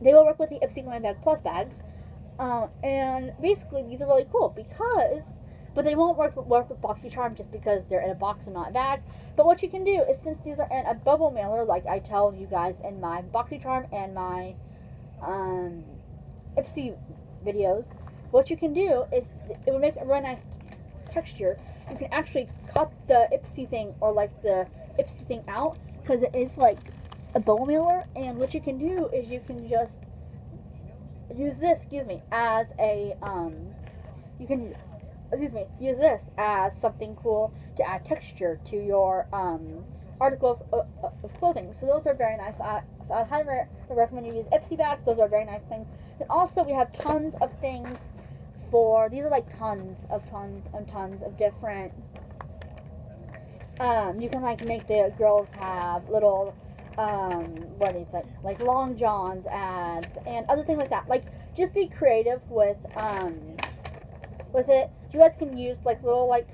they will work with the Ipsy Glam Bag Plus bags. And basically, these are really cool because, but they won't work with BoxyCharm just because they're in a box and not a bag. But what you can do is, since these are in a bubble mailer, like I tell you guys in my BoxyCharm and my Ipsy videos, what you can do is, it will make a really nice texture. You can actually cut the Ipsy thing, or like the Ipsy thing out, because it is like a bubble mailer. And what you can do is you can just use this, as a, you can, use this as something cool to add texture to your article of clothing. So those are very nice. So I'd highly recommend you use Ipsy bags. Those are very nice things. And also we have tons of things for, these are like tons of different, you can like make the girls have little, what is it, like long johns ads and other things like that. Like, just be creative with it. You guys can use like little, like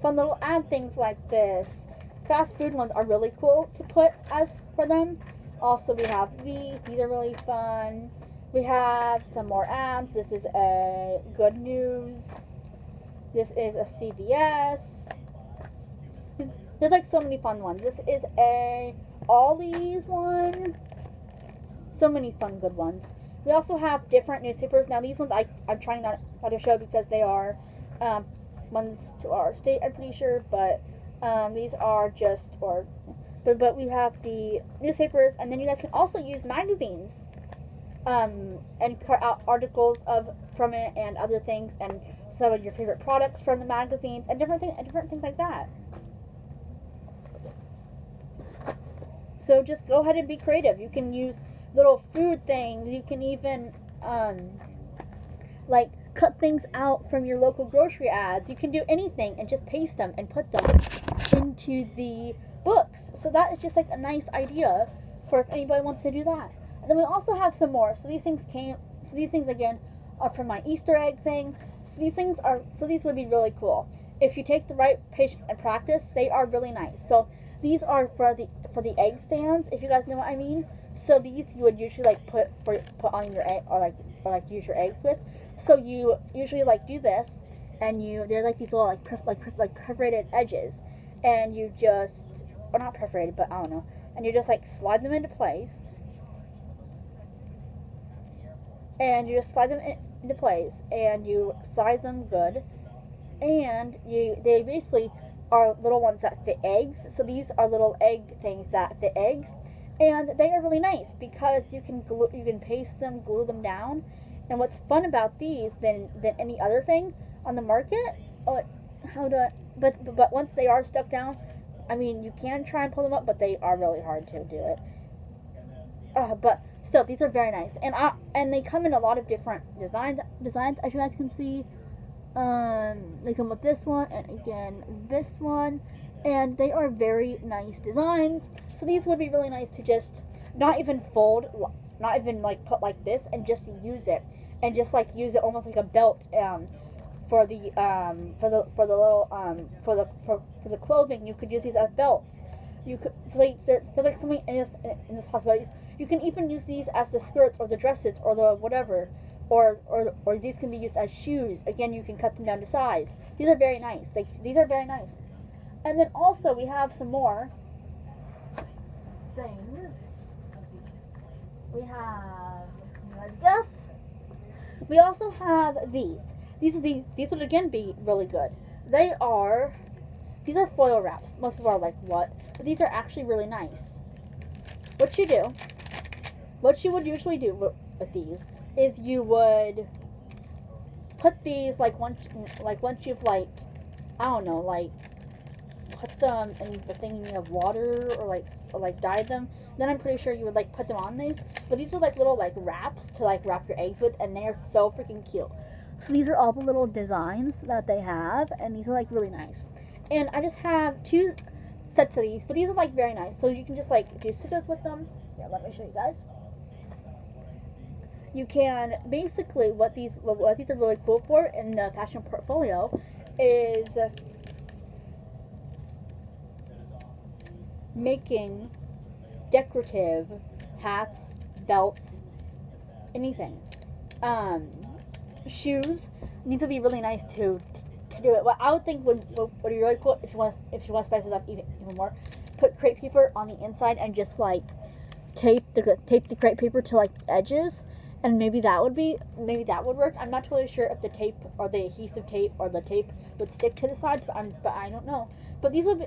fun little ad things like this. Fast food ones are really cool to put as for them. Also, we have these are really fun. We have some more ads. This is a Good News. This is a CVS. There's like so many fun ones. This is a Ollie's one. So many fun good ones. We also have different newspapers. Now these ones I'm trying not to show because they are ones to our state, I'm pretty sure, but these are just, but we have the newspapers, and then you guys can also use magazines and cut out articles from it and other things, and some of your favorite products from the magazines and different things like that. So just go ahead and be creative. You can use little food things. You can even like cut things out from your local grocery ads. You can do anything and just paste them and put them into the books. So that is just like a nice idea for if anybody wants to do that. And then we also have some more. So these things again are from my Easter egg thing. So these would be really cool. If you take the right patience and practice, they are really nice. So these are for the egg stands, if you guys know what I mean. So these you would usually like put on your egg, or like use your eggs with. So you usually like do this, and they're like these little like perforated edges, and you just, or not perforated, but I don't know, and you just like slide them into place, and you size them good, and they basically are little ones that fit eggs. So these are little egg things that fit eggs, and they are really nice because you can paste them, glue them down. And what's fun about these than any other thing on the market, but once they are stuck down, I mean, you can try and pull them up, but they are really hard to do it. But still, these are very nice, and they come in a lot of different designs, as you guys can see. They come with this one, and again this one, and they are very nice designs. So these would be really nice to just not even fold, not even like put like this, and just use it, and just like use it almost like a belt for the clothing. You could use these as belts. You could, so like there's like so many in this possibilities. You can even use these as the skirts or the dresses or the whatever. Or these can be used as shoes. Again, you can cut them down to size. These are very nice. These are very nice. And then also we have some more things. We have, you guys guess? We also have these. These would again be really good. These are foil wraps. Most people are like, what? But these are actually really nice. What you would usually do with these is you would put these once you've I don't know, put them in the thing of water or dye them. then I'm pretty sure you would like put them on these. But these are like little like wraps to like wrap your eggs with, and they are so freaking cute. So these are all the little designs that they have, and these are like really nice. And I just have 2 sets of these, but these are like very nice. So you can just like do scissors with them. Here, let me show you guys. You can basically what these are really cool for in the fashion portfolio is making decorative hats, belts, anything. Shoes need to be really nice to do it. What I would think would be really cool if you want to spice it up even more, put crepe paper on the inside and just like tape the crepe paper to like the edges, and maybe that would work. I'm not totally sure if the tape or the adhesive tape or the tape would stick to the sides, but I don't know. But these would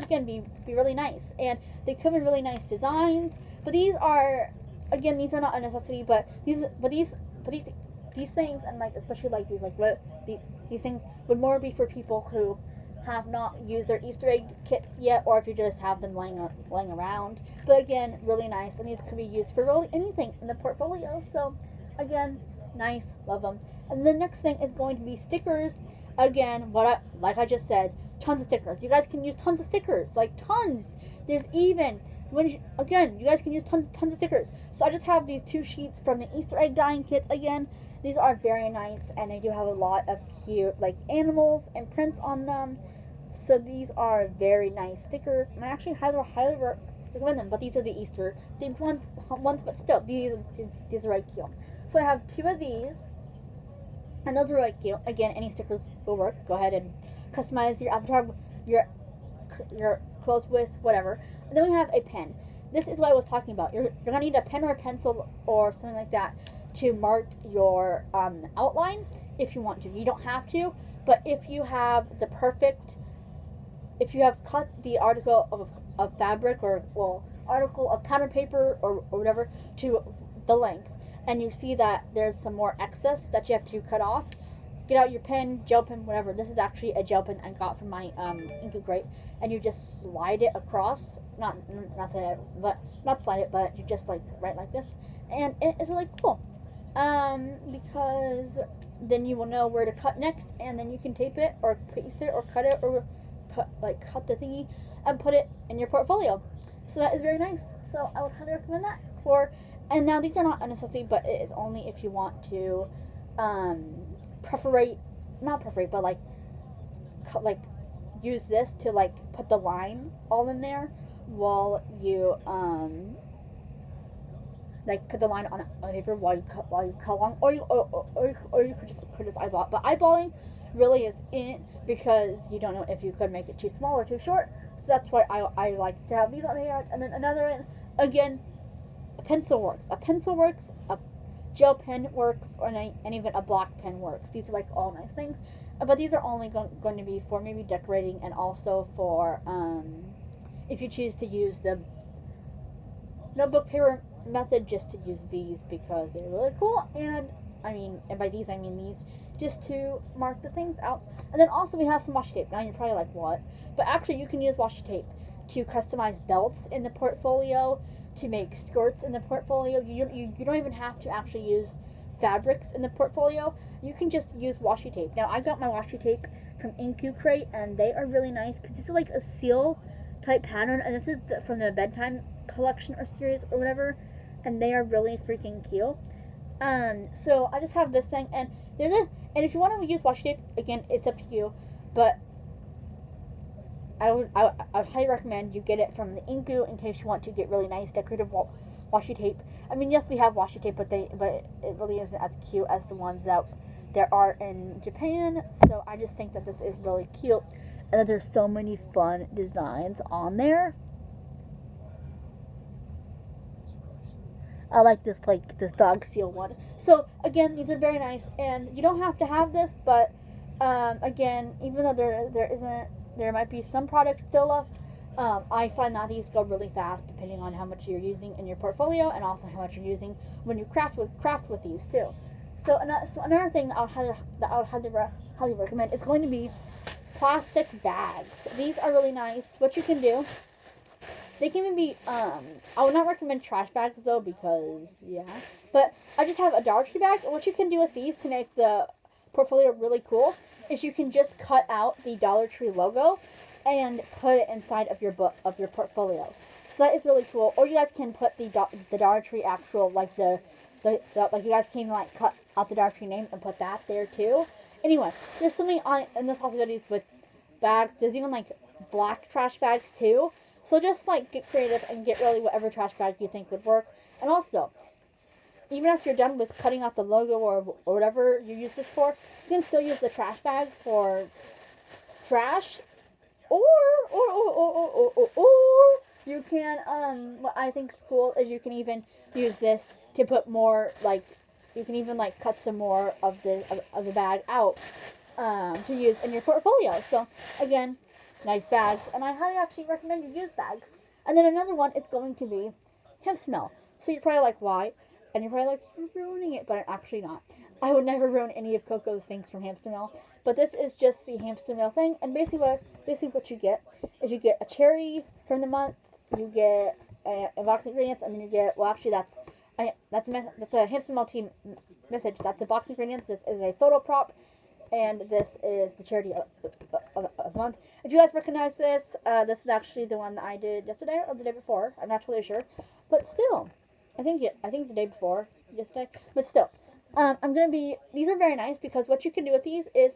again be really nice, and they come in really nice designs. But these are not a necessity, but these things, and like especially like these things would more be for people who have not used their Easter egg kits yet, or if you just have them laying around. But again, really nice, and these could be used for really anything in the portfolio. So again, nice, love them. And the next thing is going to be stickers. Again, like I just said, tons of stickers. You guys can use tons of stickers, like tons. There's even you guys can use tons of stickers. So I just have these 2 sheets from the Easter egg dyeing kits. Again, these are very nice, and they do have a lot of cute like animals and prints on them. So these are very nice stickers, and I actually highly recommend them. But these are the Easter themed ones, but still, these are really cute. So I have 2 of these, and those are really cute. Again, any stickers will work. Go ahead and customize your avatar, your clothes with whatever. And then we have a pen. This is what I was talking about. You're gonna need a pen or a pencil or something like that to mark your outline if you want to. You don't have to, but if you have cut the article of fabric or article of pattern paper or whatever to the length, and you see that there's some more excess that you have to cut off, get out your pen, gel pen, whatever. This is actually a gel pen I got from my Ink Crate, and you just slide it across, not slide it, but you just like write like this, and it's really cool. Because then you will know where to cut next, and then you can tape it or paste it or cut it or cut the thingy and put it in your portfolio. So that is very nice. So I would highly recommend that and now these are not a necessity, but it is only if you want to use this to like put the line all in there while you like put the line on the paper while you cut along, or you could just eyeball it. But eyeballing really is in it because you don't know if you could make it too small or too short. So that's why I like to have these on here. And then another one, again, a pencil works. A gel pen works, and even a black pen works. These are like all nice things. But these are only going to be for maybe decorating, and also for if you choose to use the notebook paper method, just to use these because they're really cool. And by these I mean these, just to mark the things out. And then also we have some washi tape. Now you're probably like, what? But actually you can use washi tape to customize belts in the portfolio, to make skirts in the portfolio. You don't even have to actually use fabrics in the portfolio. You can just use washi tape. Now I got my washi tape from Ink Crate, and they are really nice because this is like a seal type pattern, and this is from the bedtime collection or series or whatever, and they are really freaking cute. So I just have this thing, and if you want to use washi tape, again, it's up to you, but I would highly recommend you get it from the Inku in case you want to get really nice decorative washi tape. I mean, yes, we have washi tape, but it really isn't as cute as the ones that there are in Japan. So I just think that this is really cute, and that there's so many fun designs on there. I like this dog seal one. So again, these are very nice, and you don't have to have this, but again, even though there might be some products still left, I find that these go really fast depending on how much you're using in your portfolio, and also how much you're using when you craft with these too. So another thing I would highly recommend is going to be plastic bags. These are really nice. What you can do They can even be, I would not recommend trash bags though because, yeah. But I just have a Dollar Tree bag. And what you can do with these to make the portfolio really cool is you can just cut out the Dollar Tree logo and put it inside of your book, of your portfolio. So that is really cool. Or you guys can put the Dollar Tree actual, like like you guys can like cut out the Dollar Tree name and put that there too. Anyway, there's so many and there's possibilities with bags. There's even like black trash bags too. So just like get creative and get really whatever trash bag you think would work. And also, even after you're done with cutting out the logo or whatever you use this for, you can still use the trash bag for trash. Or you can, what I think is cool is you can even use this to put more, like, you can even, like, cut some more of the bag out to use in your portfolio. So, again, nice bags, and I highly actually recommend you use bags. And then another one is going to be hemp smell. So you're probably like, why? And you're probably like, you're ruining it, but I'm actually not. I would never ruin any of Coco's things from hemp smell. But this is just the hamster meal thing, and basically what you get is you get a charity from the month, you get a box of ingredients, and then you get, well, actually that's a hamster meal team message. That's a box of ingredients. This is a photo prop, and this is the charity of the month. If you guys recognize this, this is actually the one that I did yesterday or the day before. I'm not totally sure, but still, I think the day before yesterday, but still. These are very nice because what you can do with these is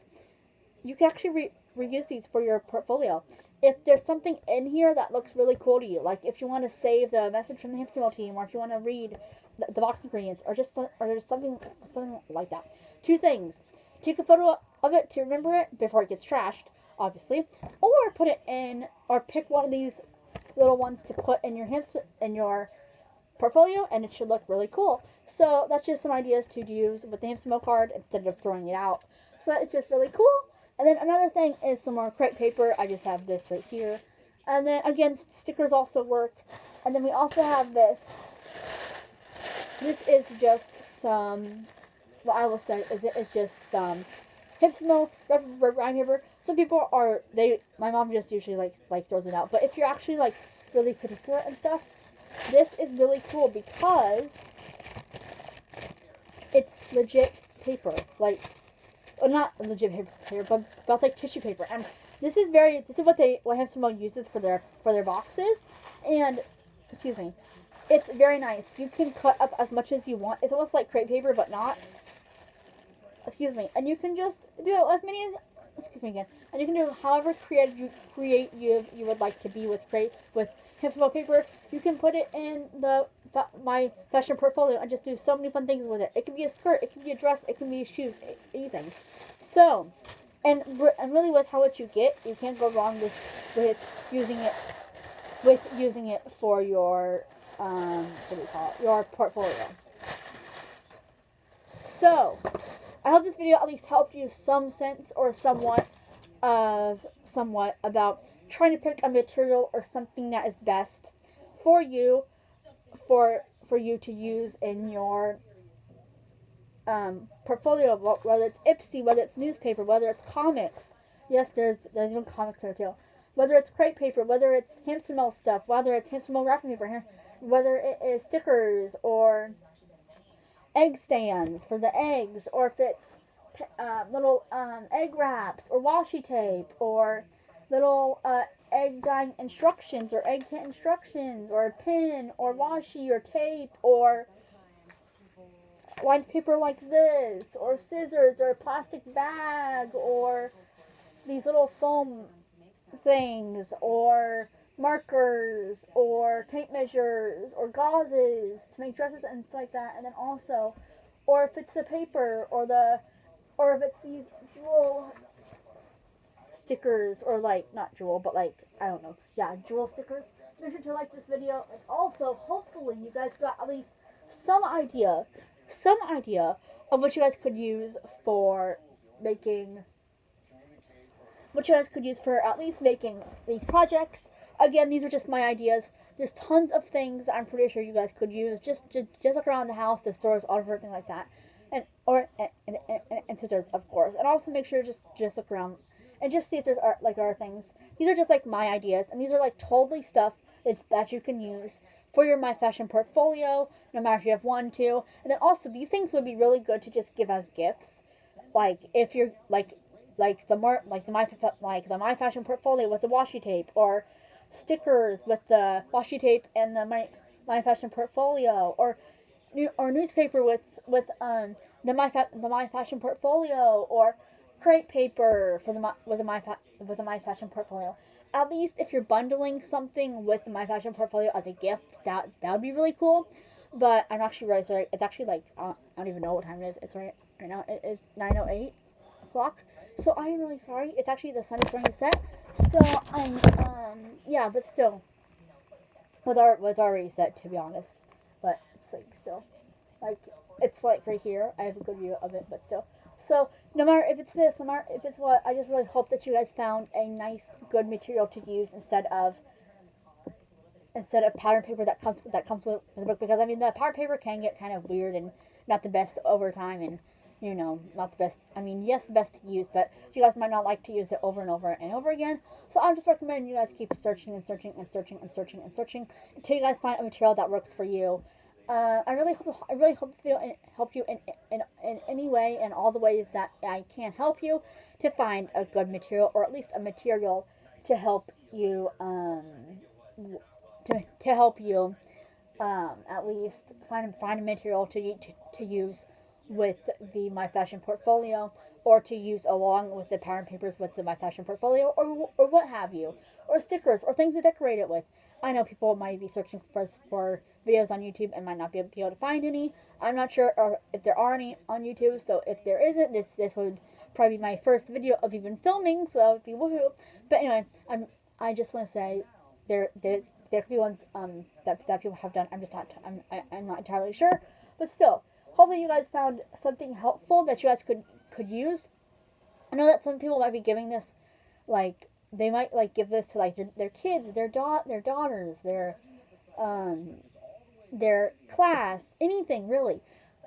you can actually reuse these for your portfolio. If there's something in here that looks really cool to you, like if you want to save the message from the hamster meal team, or if you want to read the box ingredients, or just something like that. Two things: take a photo of it to remember it before it gets trashed, obviously, or put it in, or pick one of these little ones to put in your portfolio, and it should look really cool. So that's just some ideas to use with the hamster meal card instead of throwing it out. So it's just really cool. And then another thing is some more crepe paper. I just have this right here. And then again, stickers also work. And then we also have this. This is just some, what I will say is it is just some hamster meal wrapping paper. Some people my mom just usually like throws it out. But if you're actually like really particular and stuff, this is really cool because it's legit paper. Like, well, not legit paper, but like tissue paper. And this is what hamster meal uses for their boxes. And excuse me, it's very nice. You can cut up as much as you want. It's almost like crepe paper, but not. Excuse me, and you can just do as many as. Excuse me again. And you can do however creative you would like to be with hamster meal paper. You can put it in my fashion portfolio and just do so many fun things with it. It can be a skirt, it can be a dress, it can be shoes, anything. So, and really with how much you get, you can't go wrong with using it for your what do you call it? Your portfolio. So, I hope this video at least helped you some sense or somewhat about trying to pick a material or something that is best for you to use in your portfolio, whether it's Ipsy, whether it's newspaper, whether it's comics. Yes, there's even comics there too. Whether it's crepe paper, whether it's hamster meal stuff, whether it's hamster meal wrapping paper, whether it is stickers or egg stands for the eggs, or if it's little egg wraps or washi tape or little egg dyeing instructions or egg kit instructions or a pin or washi or tape or lined paper like this or scissors or a plastic bag or these little foam things or markers or tape measures or gauzes to make dresses and stuff like that. And then also, or if it's the paper or if it's these jewel stickers, or like, not jewel, but like, I don't know, yeah, jewel stickers. Make sure to like this video, and also, hopefully, you guys got at least some idea of what you guys could use for making, at least making these projects. Again, these are just my ideas. There's tons of things that I'm pretty sure you guys could use. Just look around the house, the stores, everything like that. And scissors, of course. And also make sure just look around and just see if there's other things. These are just like my ideas, and these are like totally stuff that you can use for your My Fashion portfolio, no matter if you have one, two. And then also, these things would be really good to just give as gifts. Like, if you're, the My Fashion portfolio with the washi tape, or stickers with the washi tape and the My Fashion portfolio, or newspaper with the My Fashion portfolio, or crepe paper for with the My Fashion portfolio. At least if you're bundling something with the My Fashion portfolio as a gift, that would be really cool. But I'm actually really sorry. It's actually like I don't even know what time it is. It's right now. It is 9:08 o'clock. So I'm really sorry. It's actually the sun is starting to set. So I'm yeah, but still, was already set, to be honest. But it's like still, like, it's like right here. I have a good view of it, but still. So no matter if it's this, no matter if it's what, I just really hope that you guys found a nice, good material to use instead of pattern paper that comes with the book. Because I mean, the pattern paper can get kind of weird and not the best over time, and not the best. I mean, yes, the best to use, but you guys might not like to use it over and over and over again. So I'm just recommending you guys keep searching and searching and searching and searching and searching until you guys find a material that works for you. I really hope this video helped you in any way, in all the ways that I can help you, to find a good material, or at least a material to help you to help you at least find a material to use with the My Fashion portfolio, or to use along with the pattern papers with the My Fashion portfolio, or what have you, or stickers, or things to decorate it with. I know people might be searching for videos on YouTube and might not be able to find any. I'm not sure or if there are any on YouTube, so if there isn't, this would probably be my first video of even filming, so that would be woohoo. But anyway, I just want to say there could be ones that people have done. I'm not entirely sure, but still, hopefully you guys found something helpful that you guys could use. I know that some people might be giving this, like, they might like give this to like their kids, their daughters, their class, anything really.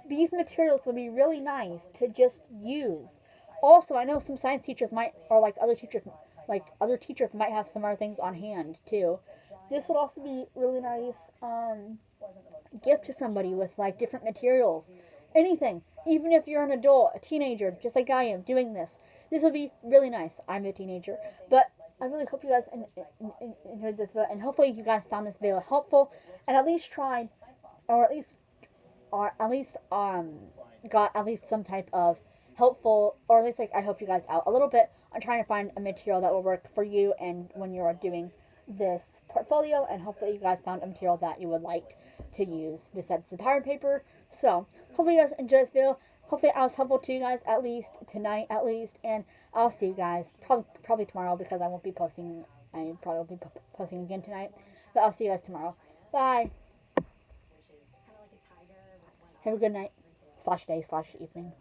These materials would be really nice to just use. Also, I know some science teachers might, or like other teachers might have some other things on hand too. This would also be really nice gift to somebody with like different materials. Anything. Even if you're an adult, a teenager, just like I am, doing this. This would be really nice. I'm a teenager. But I really hope you guys enjoyed this video, and hopefully you guys found this video helpful, and at least tried, or at least got at least some type of helpful, or at least like I hope you guys out a little bit on trying to find a material that will work for you and when you're doing this portfolio, and hopefully you guys found a material that you would like to use besides the pattern paper. So hopefully you guys enjoyed this video. Hopefully I was helpful to you guys, at least tonight, and I'll see you guys probably tomorrow, because I won't be posting. I probably will be posting again tonight, but I'll see you guys tomorrow. Bye. Have a good night /day/evening.